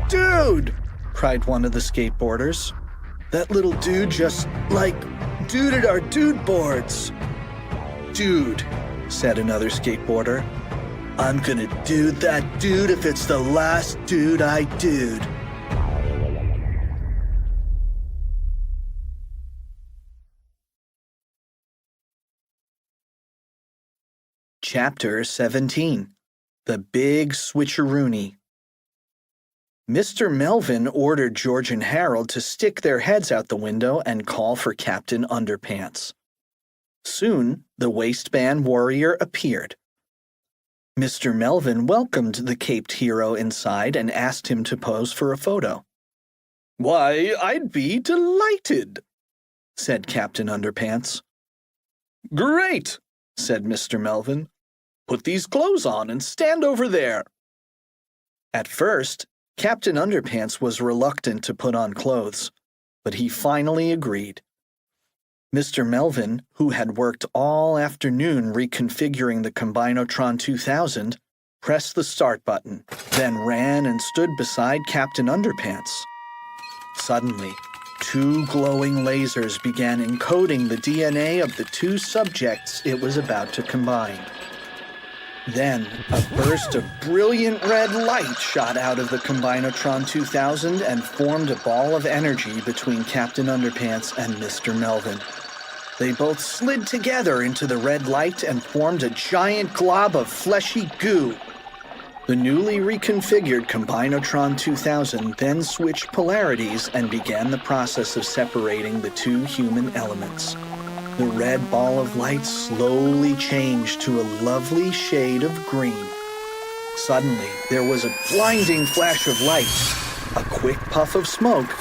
Dude, cried one of the skateboarders. That little dude just, duded our dude boards. Dude, said another skateboarder. I'm gonna dude that dude if it's the last dude I dude. Chapter 17. The Big Switcheroony. Mr. Melvin ordered George and Harold to stick their heads out the window and call for Captain Underpants. Soon, the waistband warrior appeared. Mr. Melvin welcomed the caped hero inside and asked him to pose for a photo. Why, I'd be delighted, said Captain Underpants. Great, said Mr. Melvin. Put these clothes on and stand over there. At first, Captain Underpants was reluctant to put on clothes, but he finally agreed. Mr. Melvin, who had worked all afternoon reconfiguring the Combinotron 2000, pressed the start button, then ran and stood beside Captain Underpants. Suddenly, two glowing lasers began encoding the DNA of the two subjects it was about to combine. Then, a burst of brilliant red light shot out of the Combinotron 2000 and formed a ball of energy between Captain Underpants and Mr. Melvin. They both slid together into the red light and formed a giant glob of fleshy goo. The newly reconfigured Combinotron 2000 then switched polarities and began the process of separating the two human elements. The red ball of light slowly changed to a lovely shade of green. Suddenly, there was a blinding flash of light, a quick puff of smoke,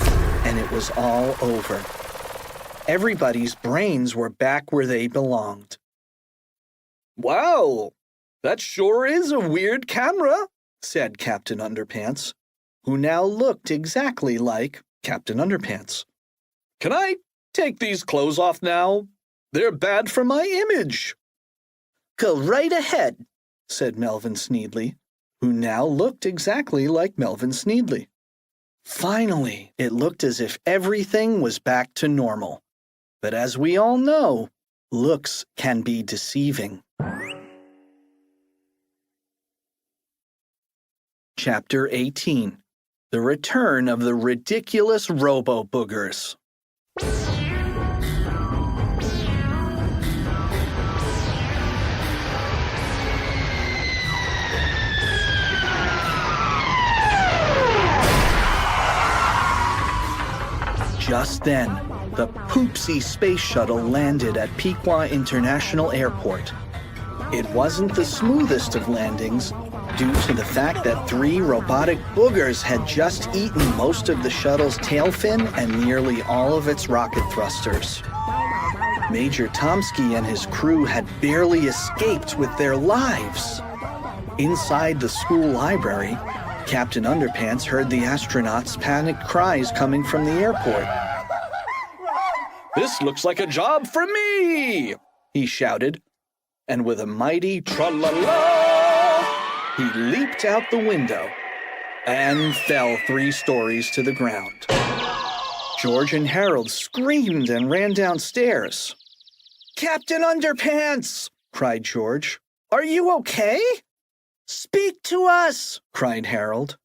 and it was all over. Everybody's brains were back where they belonged. Wow, that sure is a weird camera, said Captain Underpants, who now looked exactly like Captain Underpants. Can I take these clothes off now? They're bad for my image. Go right ahead, said Melvin Sneedly, who now looked exactly like Melvin Sneedly. Finally, it looked as if everything was back to normal. But as we all know, looks can be deceiving. Chapter 18. The Return of the Ridiculous Robo-Boogers. Just then, the Poopsie space shuttle landed at Piqua International Airport. It wasn't the smoothest of landings due to the fact that 3 robotic boogers had just eaten most of the shuttle's tail fin and nearly all of its rocket thrusters. Major Tomsky and his crew had barely escaped with their lives. Inside the school library, Captain Underpants heard the astronauts' panicked cries coming from the airport. This looks like a job for me, he shouted, and with a mighty tra-la-la, he leaped out the window and fell 3 stories to the ground. George and Harold screamed and ran downstairs. Captain Underpants, cried George. Are you okay? Speak to us, cried Harold.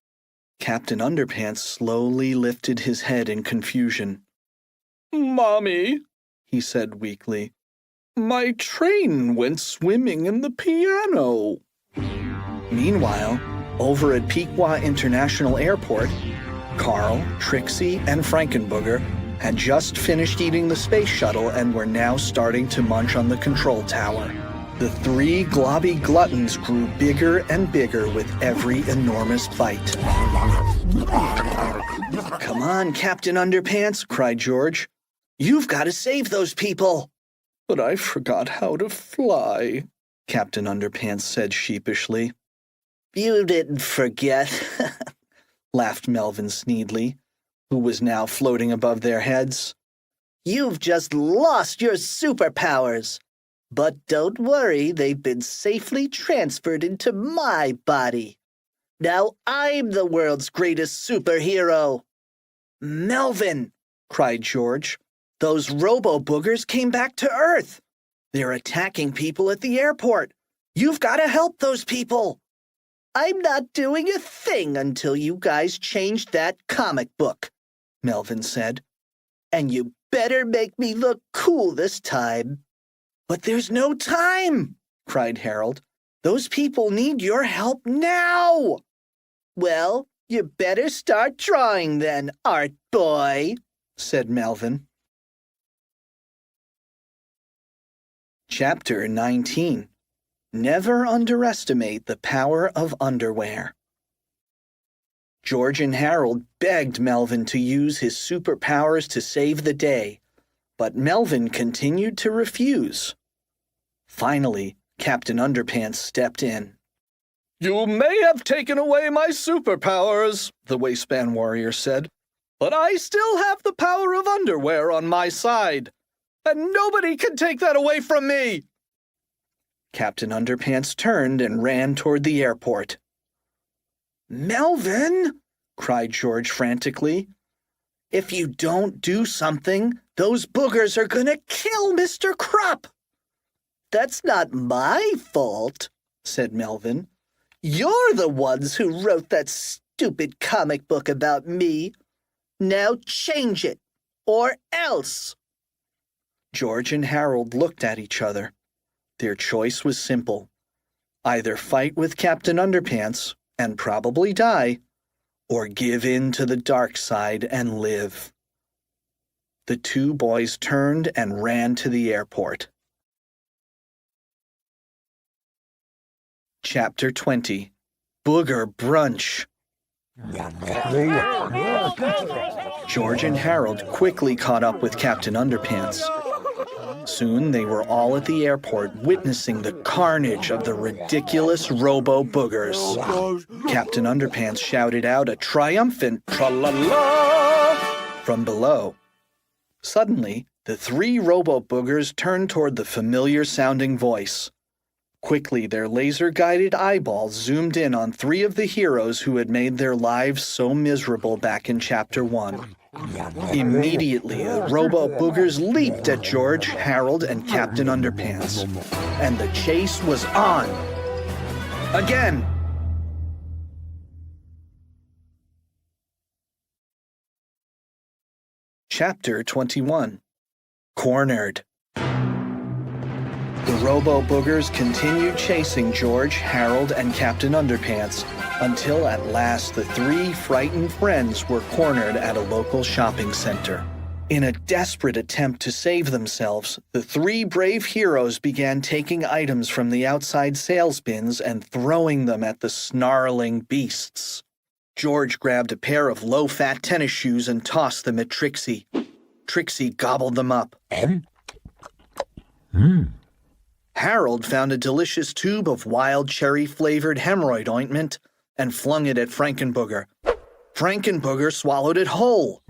Captain Underpants slowly lifted his head in confusion. Mommy, he said weakly, my train went swimming in the piano. Meanwhile, over at Piqua International Airport, Carl, Trixie, and Frankenbooger had just finished eating the space shuttle and were now starting to munch on the control tower. The 3 globby gluttons grew bigger and bigger with every enormous bite. Come on, Captain Underpants, cried George. You've got to save those people. But I forgot how to fly, Captain Underpants said sheepishly. You didn't forget, laughed Melvin Sneedly, who was now floating above their heads. You've just lost your superpowers. But don't worry, they've been safely transferred into my body. Now I'm the world's greatest superhero. Melvin, cried George, those Robo-Boogers came back to Earth. They're attacking people at the airport. You've got to help those people. I'm not doing a thing until you guys change that comic book, Melvin said. And you better make me look cool this time. But there's no time, cried Harold. Those people need your help now. Well, you better start drawing then, art boy, said Melvin. Chapter 19. Never underestimate the power of underwear. George and Harold begged Melvin to use his superpowers to save the day, but Melvin continued to refuse. Finally, Captain Underpants stepped in. You may have taken away my superpowers, the waistband warrior said, but I still have the power of underwear on my side, and nobody can take that away from me. Captain Underpants turned and ran toward the airport. Melvin, cried George frantically, if you don't do something, those boogers are gonna kill Mr. Krupp. That's not my fault, said Melvin. You're the ones who wrote that stupid comic book about me. Now change it, or else. George and Harold looked at each other. Their choice was simple. Either fight with Captain Underpants and probably die, or give in to the dark side and live. The 2 boys turned and ran to the airport. Chapter 20. Booger Brunch. George and Harold quickly caught up with Captain Underpants. Soon they were all at the airport witnessing the carnage of the ridiculous Robo-Boogers. Captain Underpants shouted out a triumphant tra-la-la from below. Suddenly, the 3 Robo-Boogers turned toward the familiar-sounding voice. Quickly, their laser-guided eyeballs zoomed in on 3 of the heroes who had made their lives so miserable back in Chapter 1. Immediately, the Robo-Boogers leaped at George, Harold, and Captain Underpants. And the chase was on. Again! Chapter 21. Cornered. The Robo-Boogers continued chasing George, Harold, and Captain Underpants until at last the 3 frightened friends were cornered at a local shopping center. In a desperate attempt to save themselves, the three brave heroes began taking items from the outside sales bins and throwing them at the snarling beasts. George grabbed a pair of low-fat tennis shoes and tossed them at Trixie. Trixie gobbled them up. Harold found a delicious tube of wild cherry-flavored hemorrhoid ointment and flung it at Frankenbooger. Frankenbooger swallowed it whole.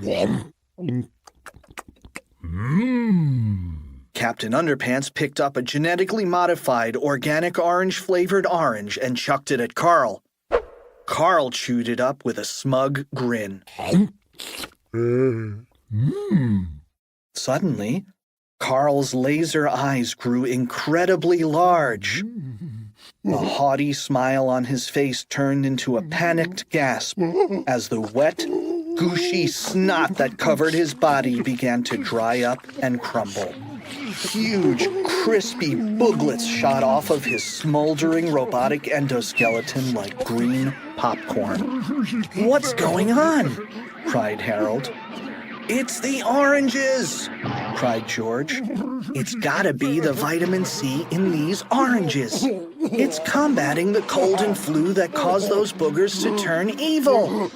Captain Underpants picked up a genetically modified organic orange-flavored orange and chucked it at Carl. Carl chewed it up with a smug grin. Suddenly, Carl's laser eyes grew incredibly large. The haughty smile on his face turned into a panicked gasp as the wet, gooshy snot that covered his body began to dry up and crumble. Huge, crispy booglets shot off of his smoldering robotic endoskeleton like green popcorn. "What's going on?" cried Harold. "It's the oranges!" cried George. "It's gotta be the vitamin C in these oranges. It's combating the cold and flu that caused those boogers to turn evil."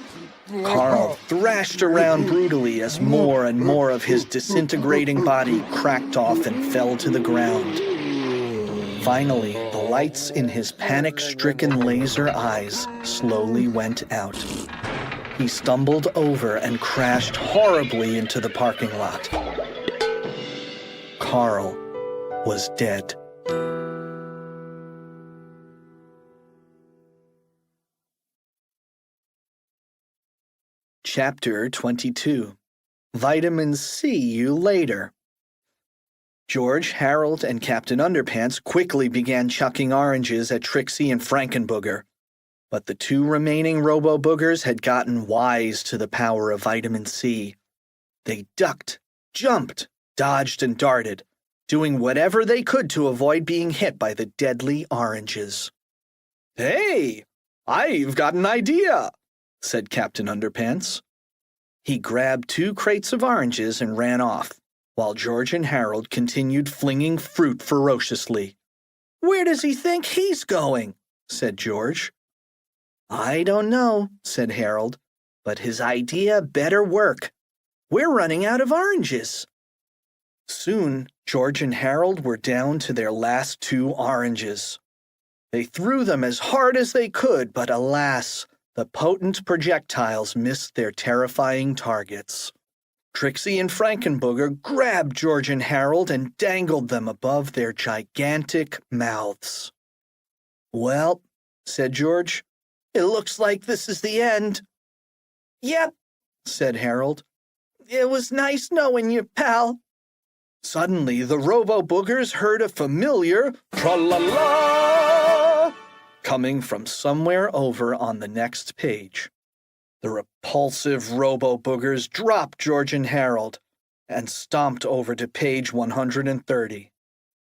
Carl thrashed around brutally as more and more of his disintegrating body cracked off and fell to the ground. Finally, the lights in his panic-stricken laser eyes slowly went out. He stumbled over and crashed horribly into the parking lot. Carl was dead. Chapter 22. Vitamins See You Later. George, Harold, and Captain Underpants quickly began chucking oranges at Trixie and Frankenbooger. But the two remaining Robo-Boogers had gotten wise to the power of vitamin C. They ducked, jumped, dodged, and darted, doing whatever they could to avoid being hit by the deadly oranges. "Hey, I've got an idea," said Captain Underpants. He grabbed 2 crates of oranges and ran off, while George and Harold continued flinging fruit ferociously. "Where does he think he's going?" said George. "I don't know," said Harold, "but his idea better work. We're running out of oranges." Soon, George and Harold were down to their last 2 oranges. They threw them as hard as they could, but alas, the potent projectiles missed their terrifying targets. Trixie and Frankenbooger grabbed George and Harold and dangled them above their gigantic mouths. "Well," said George, "it looks like this is the end." "Yep," said Harold. "It was nice knowing you, pal." Suddenly, the Robo-Boogers heard a familiar tra-la-la coming from somewhere over on the next page. The repulsive Robo-Boogers dropped George and Harold and stomped over to page 130.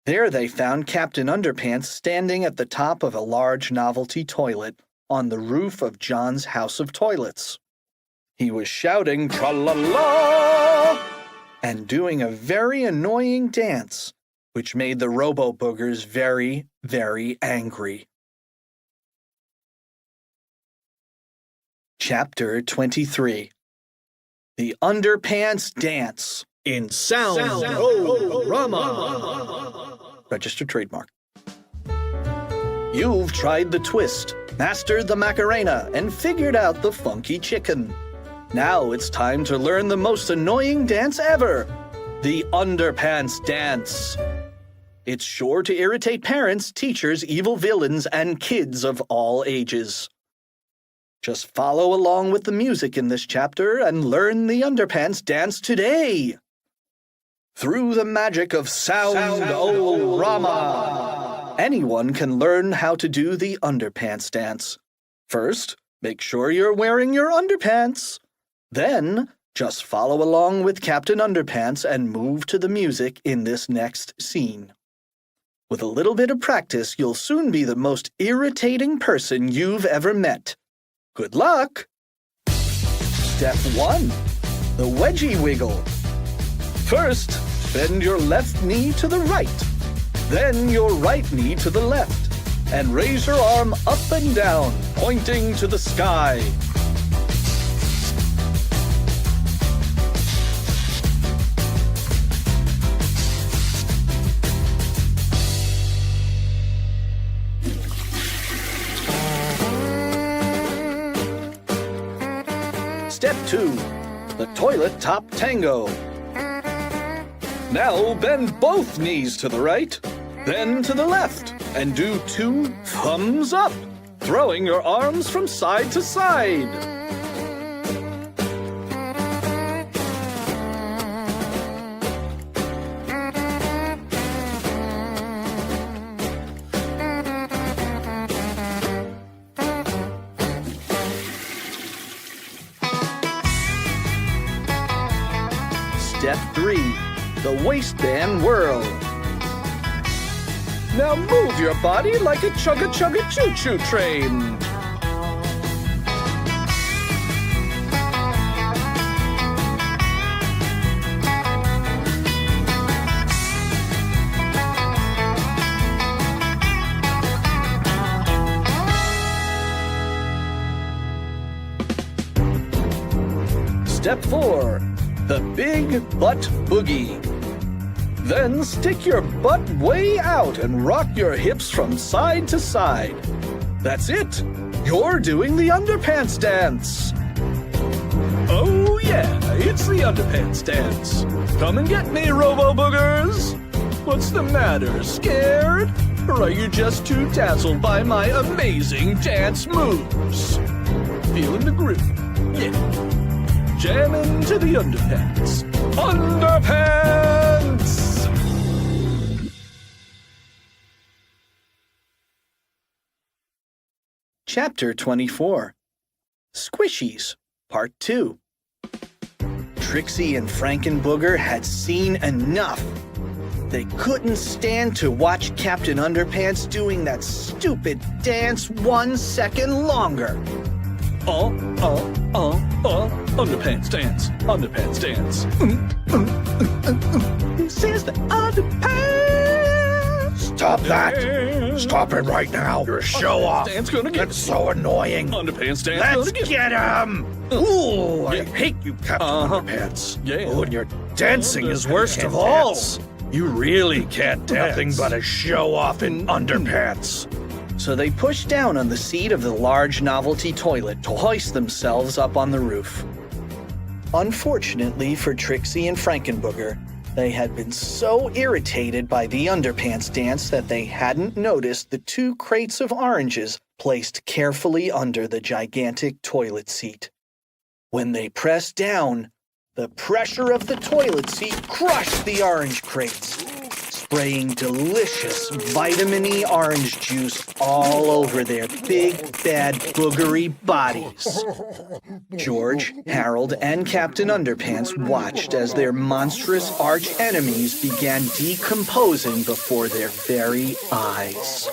There they found Captain Underpants standing at the top of a large novelty toilet on the roof of John's house of toilets. He was shouting tra-la-la and doing a very annoying dance, which made the Robo-Boogers very, very angry. Chapter 23. The Underpants Dance in Sound-O-Rama. Registered trademark. You've tried the twist, mastered the Macarena, and figured out the funky chicken. Now it's time to learn the most annoying dance ever, the Underpants Dance. It's sure to irritate parents, teachers, evil villains, and kids of all ages. Just follow along with the music in this chapter and learn the Underpants Dance today. Through the magic of Sound-O-Rama, anyone can learn how to do the Underpants Dance. First, make sure you're wearing your underpants. Then, just follow along with Captain Underpants and move to the music in this next scene. With a little bit of practice, you'll soon be the most irritating person you've ever met. Good luck! Step 1. The Wedgie Wiggle. First, bend your left knee to the right, then your right knee to the left, and raise your arm up and down, pointing to the sky. Step 2, the toilet top tango. Now bend both knees to the right, then to the left, and do 2 thumbs up, throwing your arms from side to side. Step 3, the waistband whirl. Now move your body like a chugga-chugga-choo-choo train. Step 4, the big butt boogie. Then stick your butt way out and rock your hips from side to side. That's it. You're doing the underpants dance. Oh yeah, it's the underpants dance. Come and get me, Robo-Boogers. What's the matter, scared? Or are you just too dazzled by my amazing dance moves? Feeling the groove? Yeah. Jam into the underpants. Underpants! Chapter 24, Squishies, Part 2. Trixie and Frankenbooger had seen enough. They couldn't stand to watch Captain Underpants doing that stupid dance 1 second longer. Underpants dance, underpants dance. This is the underpants. Stop that! Stop it right now! You're a show-off! Dance gonna get That's so annoying! Underpants dance Let's gonna get him! Ooh, I hate you, Captain Underpants. Yeah. Oh, and your dancing is worst of all. You really can't dance. Nothing but a show-off in underpants. So they pushed down on the seat of the large novelty toilet to hoist themselves up on the roof. Unfortunately for Trixie and Frankenbooger, they had been so irritated by the underpants dance that they hadn't noticed the 2 crates of oranges placed carefully under the gigantic toilet seat. When they pressed down, the pressure of the toilet seat crushed the orange crates, spraying delicious vitamin-y orange juice all over their big, bad, boogery bodies. George, Harold, and Captain Underpants watched as their monstrous arch-enemies began decomposing before their very eyes.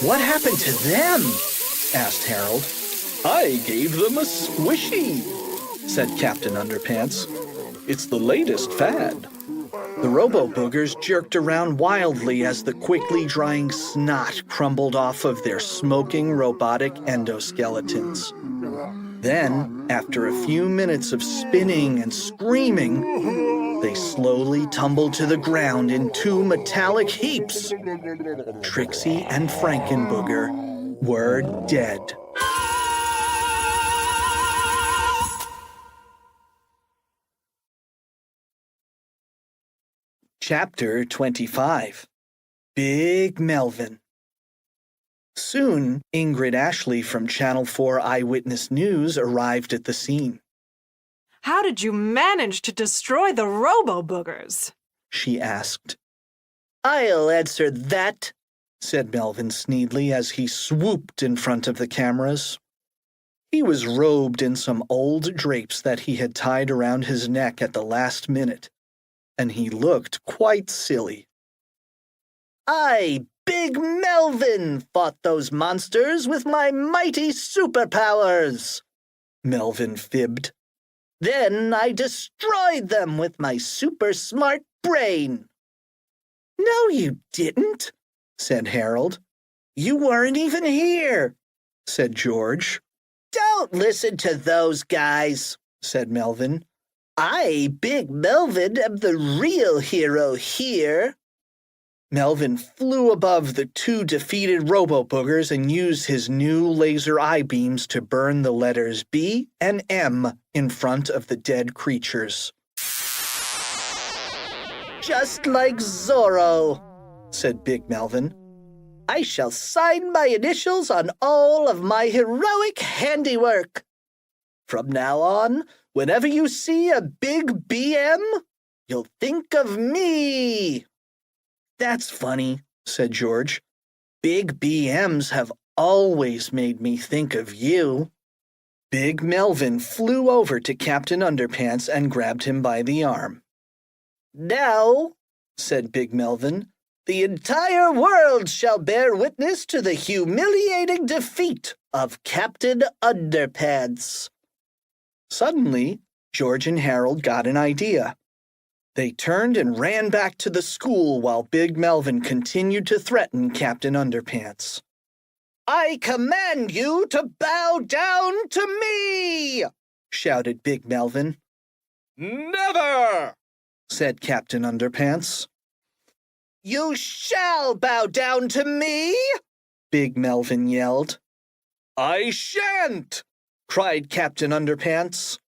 "What happened to them?" asked Harold. "I gave them a squishy," said Captain Underpants. "It's the latest fad." The Robo-Boogers jerked around wildly as the quickly drying snot crumbled off of their smoking robotic endoskeletons. Then, after a few minutes of spinning and screaming, they slowly tumbled to the ground in 2 metallic heaps. Trixie and Frankenbooger were dead. Chapter 25, Big Melvin. Soon, Ingrid Ashley from Channel 4 Eyewitness News arrived at the scene. "How did you manage to destroy the Robo-Boogers?" she asked. "I'll answer that," said Melvin Sneedly as he swooped in front of the cameras. He was robed in some old drapes that he had tied around his neck at the last minute, and he looked quite silly. "I, Big Melvin, fought those monsters with my mighty superpowers," Melvin fibbed. Then I destroyed them with my super smart brain. No, you didn't, said Harold. You weren't even here, said George. Don't listen to those guys, said Melvin. I, Big Melvin, am the real hero here. Melvin flew above the two defeated Robo-Boogers and used his new laser eye beams to burn the letters B and M in front of the dead creatures. Just like Zorro, said Big Melvin. I shall sign my initials on all of my heroic handiwork. From now on, whenever you see a big BM, you'll think of me. That's funny, said George. Big BMs have always made me think of you. Big Melvin flew over to Captain Underpants and grabbed him by the arm. Now, said Big Melvin, the entire world shall bear witness to the humiliating defeat of Captain Underpants. Suddenly, George and Harold got an idea. They turned and ran back to the school while Big Melvin continued to threaten Captain Underpants. I command you to bow down to me, shouted Big Melvin. Never, said Captain Underpants. You shall bow down to me, Big Melvin yelled. I shan't, cried Captain Underpants.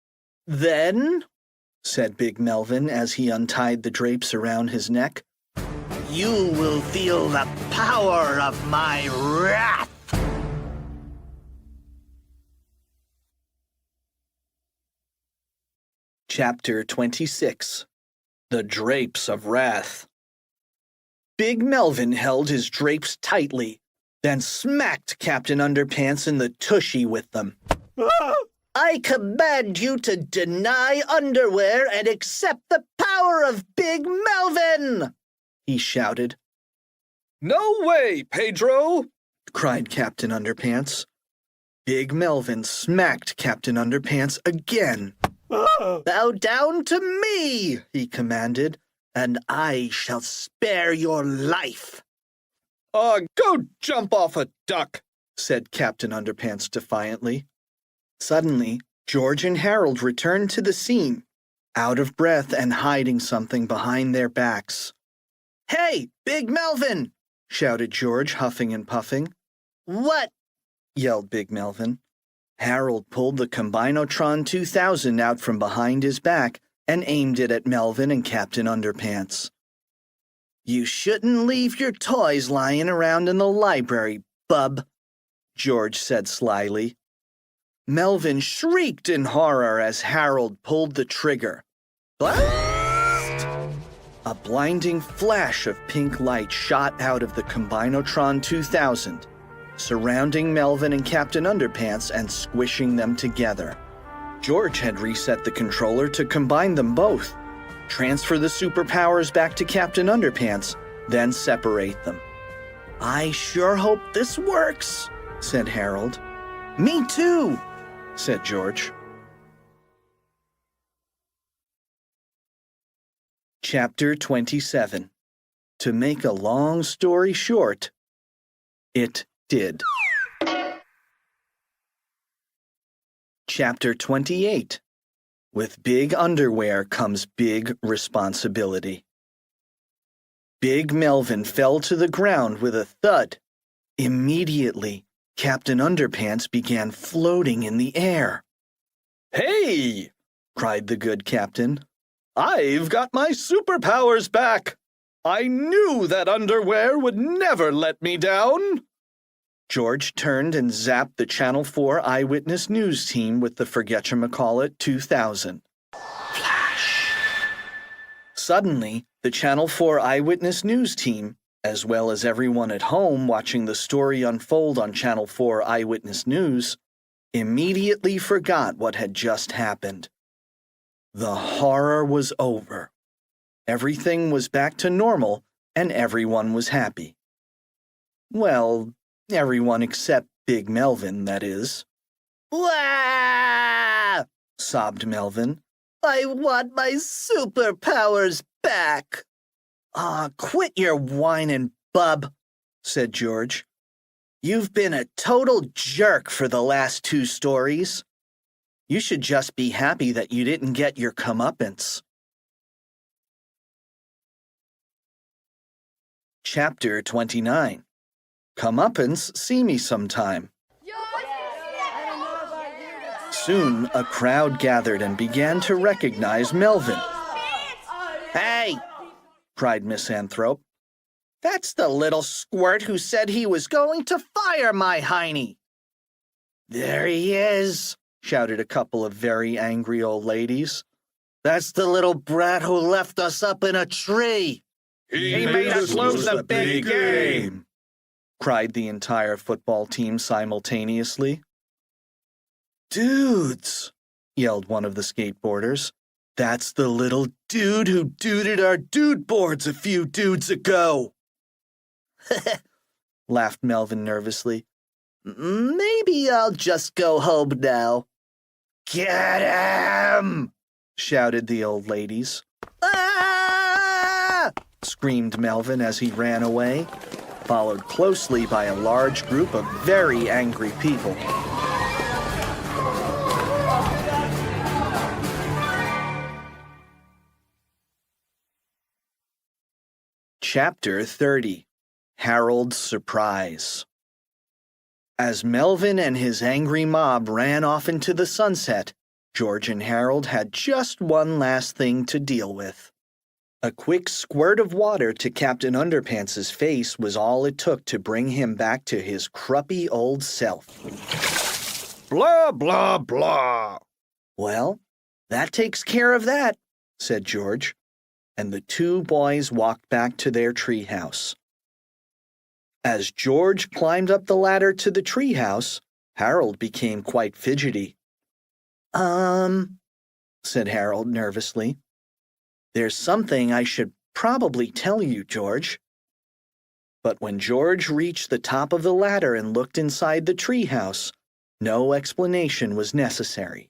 Then, said Big Melvin as he untied the drapes around his neck, you will feel the power of my wrath. Chapter 26 The Drapes of Wrath. Big Melvin held his drapes tightly, then smacked Captain Underpants in the tushy with them. I command you to deny underwear and accept the power of Big Melvin, he shouted. No way, Pedro, cried Captain Underpants. Big Melvin smacked Captain Underpants again. Bow down to me, he commanded, and I shall spare your life. Go jump off a duck, said Captain Underpants defiantly. Suddenly, George and Harold returned to the scene, out of breath and hiding something behind their backs. Hey, Big Melvin, shouted George, huffing and puffing. What? Yelled Big Melvin. Harold pulled the Combinotron 2000 out from behind his back and aimed it at Melvin and Captain Underpants. You shouldn't leave your toys lying around in the library, bub, George said slyly. Melvin shrieked in horror as Harold pulled the trigger. Blast! A blinding flash of pink light shot out of the Combinotron 2000, surrounding Melvin and Captain Underpants and squishing them together. George had reset the controller to combine them both, transfer the superpowers back to Captain Underpants, then separate them. I sure hope this works, said Harold. Me too, said George. Chapter 27. To make a long story short, it did. Chapter 28. With big underwear comes big responsibility. Big Melvin fell to the ground with a thud. Immediately, Captain Underpants began floating in the air. Hey, cried the good captain. I've got my superpowers back. I knew that underwear would never let me down. George turned and zapped the Channel 4 Eyewitness News team with the Forgetcha-McCall-It 2000. Flash! Suddenly, the Channel 4 Eyewitness News team, as well as everyone at home watching the story unfold on Channel 4 Eyewitness News, immediately forgot what had just happened. The horror was over. Everything was back to normal, and everyone was happy. Well, everyone except Big Melvin, that is. Wah! Sobbed Melvin. I want my superpowers back. Quit your whining, bub, said George. You've been a total jerk for the last 2 stories. You should just be happy that you didn't get your comeuppance. Chapter 29. Comeuppance, see me sometime. Soon, a crowd gathered and began to recognize Melvin. Hey, cried Miss Anthrope. that's the little squirt who said he was going to fire my hiney. There he is, shouted a couple of very angry old ladies. That's the little brat who left us up in a tree. He made us lose the big game, cried the entire football team simultaneously. Dudes, yelled one of the skateboarders. That's the little dude who duded our dude boards a few dudes ago. Laughed Melvin nervously. Maybe I'll just go home now. Get him! Shouted the old ladies. Ah! Screamed Melvin as he ran away, followed closely by a large group of very angry people. Chapter 30. Harold's Surprise. As Melvin and his angry mob ran off into the sunset, George and Harold had just one last thing to deal with. A quick squirt of water to Captain Underpants' face was all it took to bring him back to his cruppy old self. Blah, blah, blah. Well, that takes care of that, said George, and the 2 boys walked back to their treehouse. As George climbed up the ladder to the treehouse, Harold became quite fidgety. Said Harold nervously. There's something I should probably tell you, George. But when George reached the top of the ladder and looked inside the treehouse, no explanation was necessary.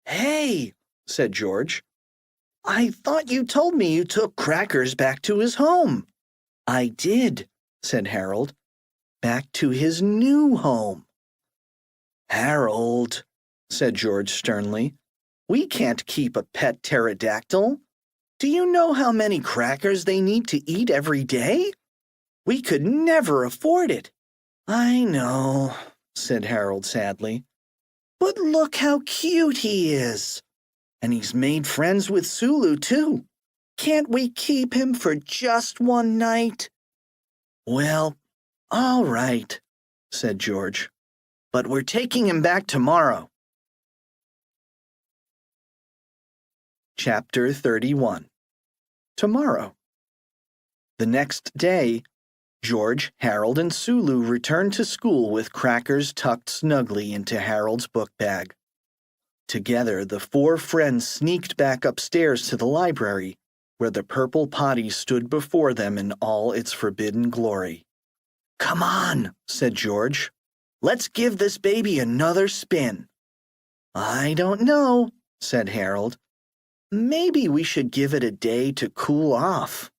Hey, said George. I thought you told me you took Crackers back to his home. I did, said Harold. Back to his new home. Harold, said George sternly, we can't keep a pet pterodactyl. Do you know how many crackers they need to eat every day? We could never afford it. I know, said Harold sadly. But look how cute he is. And he's made friends with Sulu, too. Can't we keep him for just one night? Well, all right, said George. But we're taking him back tomorrow. Chapter 31. Tomorrow. The next day, George, Harold, and Sulu returned to school with Crackers tucked snugly into Harold's book bag. Together, the 4 friends sneaked back upstairs to the library, where the purple potty stood before them in all its forbidden glory. Come on, said George. Let's give this baby another spin. I don't know, said Harold. Maybe we should give it a day to cool off.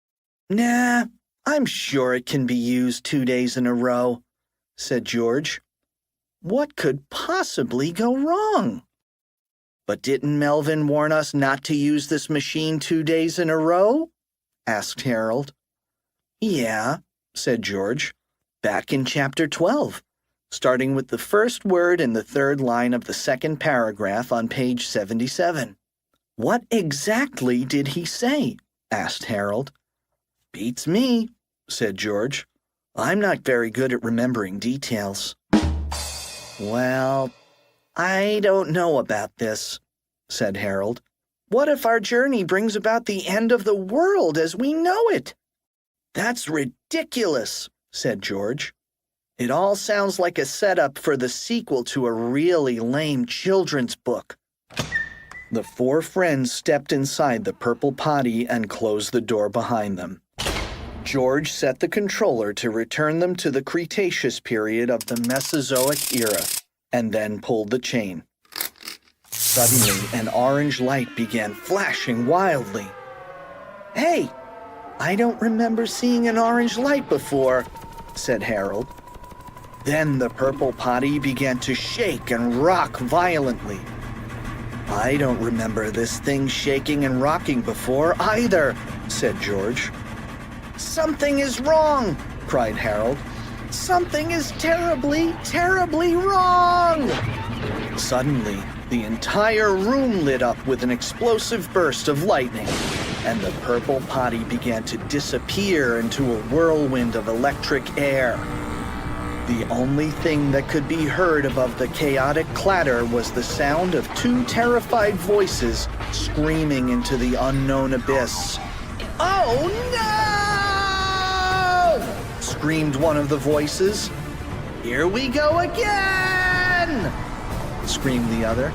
Nah, I'm sure it can be used 2 days in a row, said George. What could possibly go wrong? But didn't Melvin warn us not to use this machine 2 days in a row? Asked Harold. Yeah, said George. Back in Chapter 12, starting with the first word in the 3rd line of the 2nd paragraph on page 77. What exactly did he say? Asked Harold. Beats me, said George. I'm not very good at remembering details. Well, I don't know about this, said Harold. What if our journey brings about the end of the world as we know it? That's ridiculous, said George. It all sounds like a setup for the sequel to a really lame children's book. The 4 friends stepped inside the purple potty and closed the door behind them. George set the controller to return them to the Cretaceous period of the Mesozoic era, and then pulled the chain. Suddenly, an orange light began flashing wildly. "Hey, I don't remember seeing an orange light before," said Harold. Then the purple potty began to shake and rock violently. "I don't remember this thing shaking and rocking before either," said George. "Something is wrong," cried Harold. "Something is terribly, terribly wrong!" Suddenly, the entire room lit up with an explosive burst of lightning, and the purple potty began to disappear into a whirlwind of electric air. The only thing that could be heard above the chaotic clatter was the sound of two terrified voices screaming into the unknown abyss. "Oh no!" screamed one of the voices. "Here we go again!" screamed the other.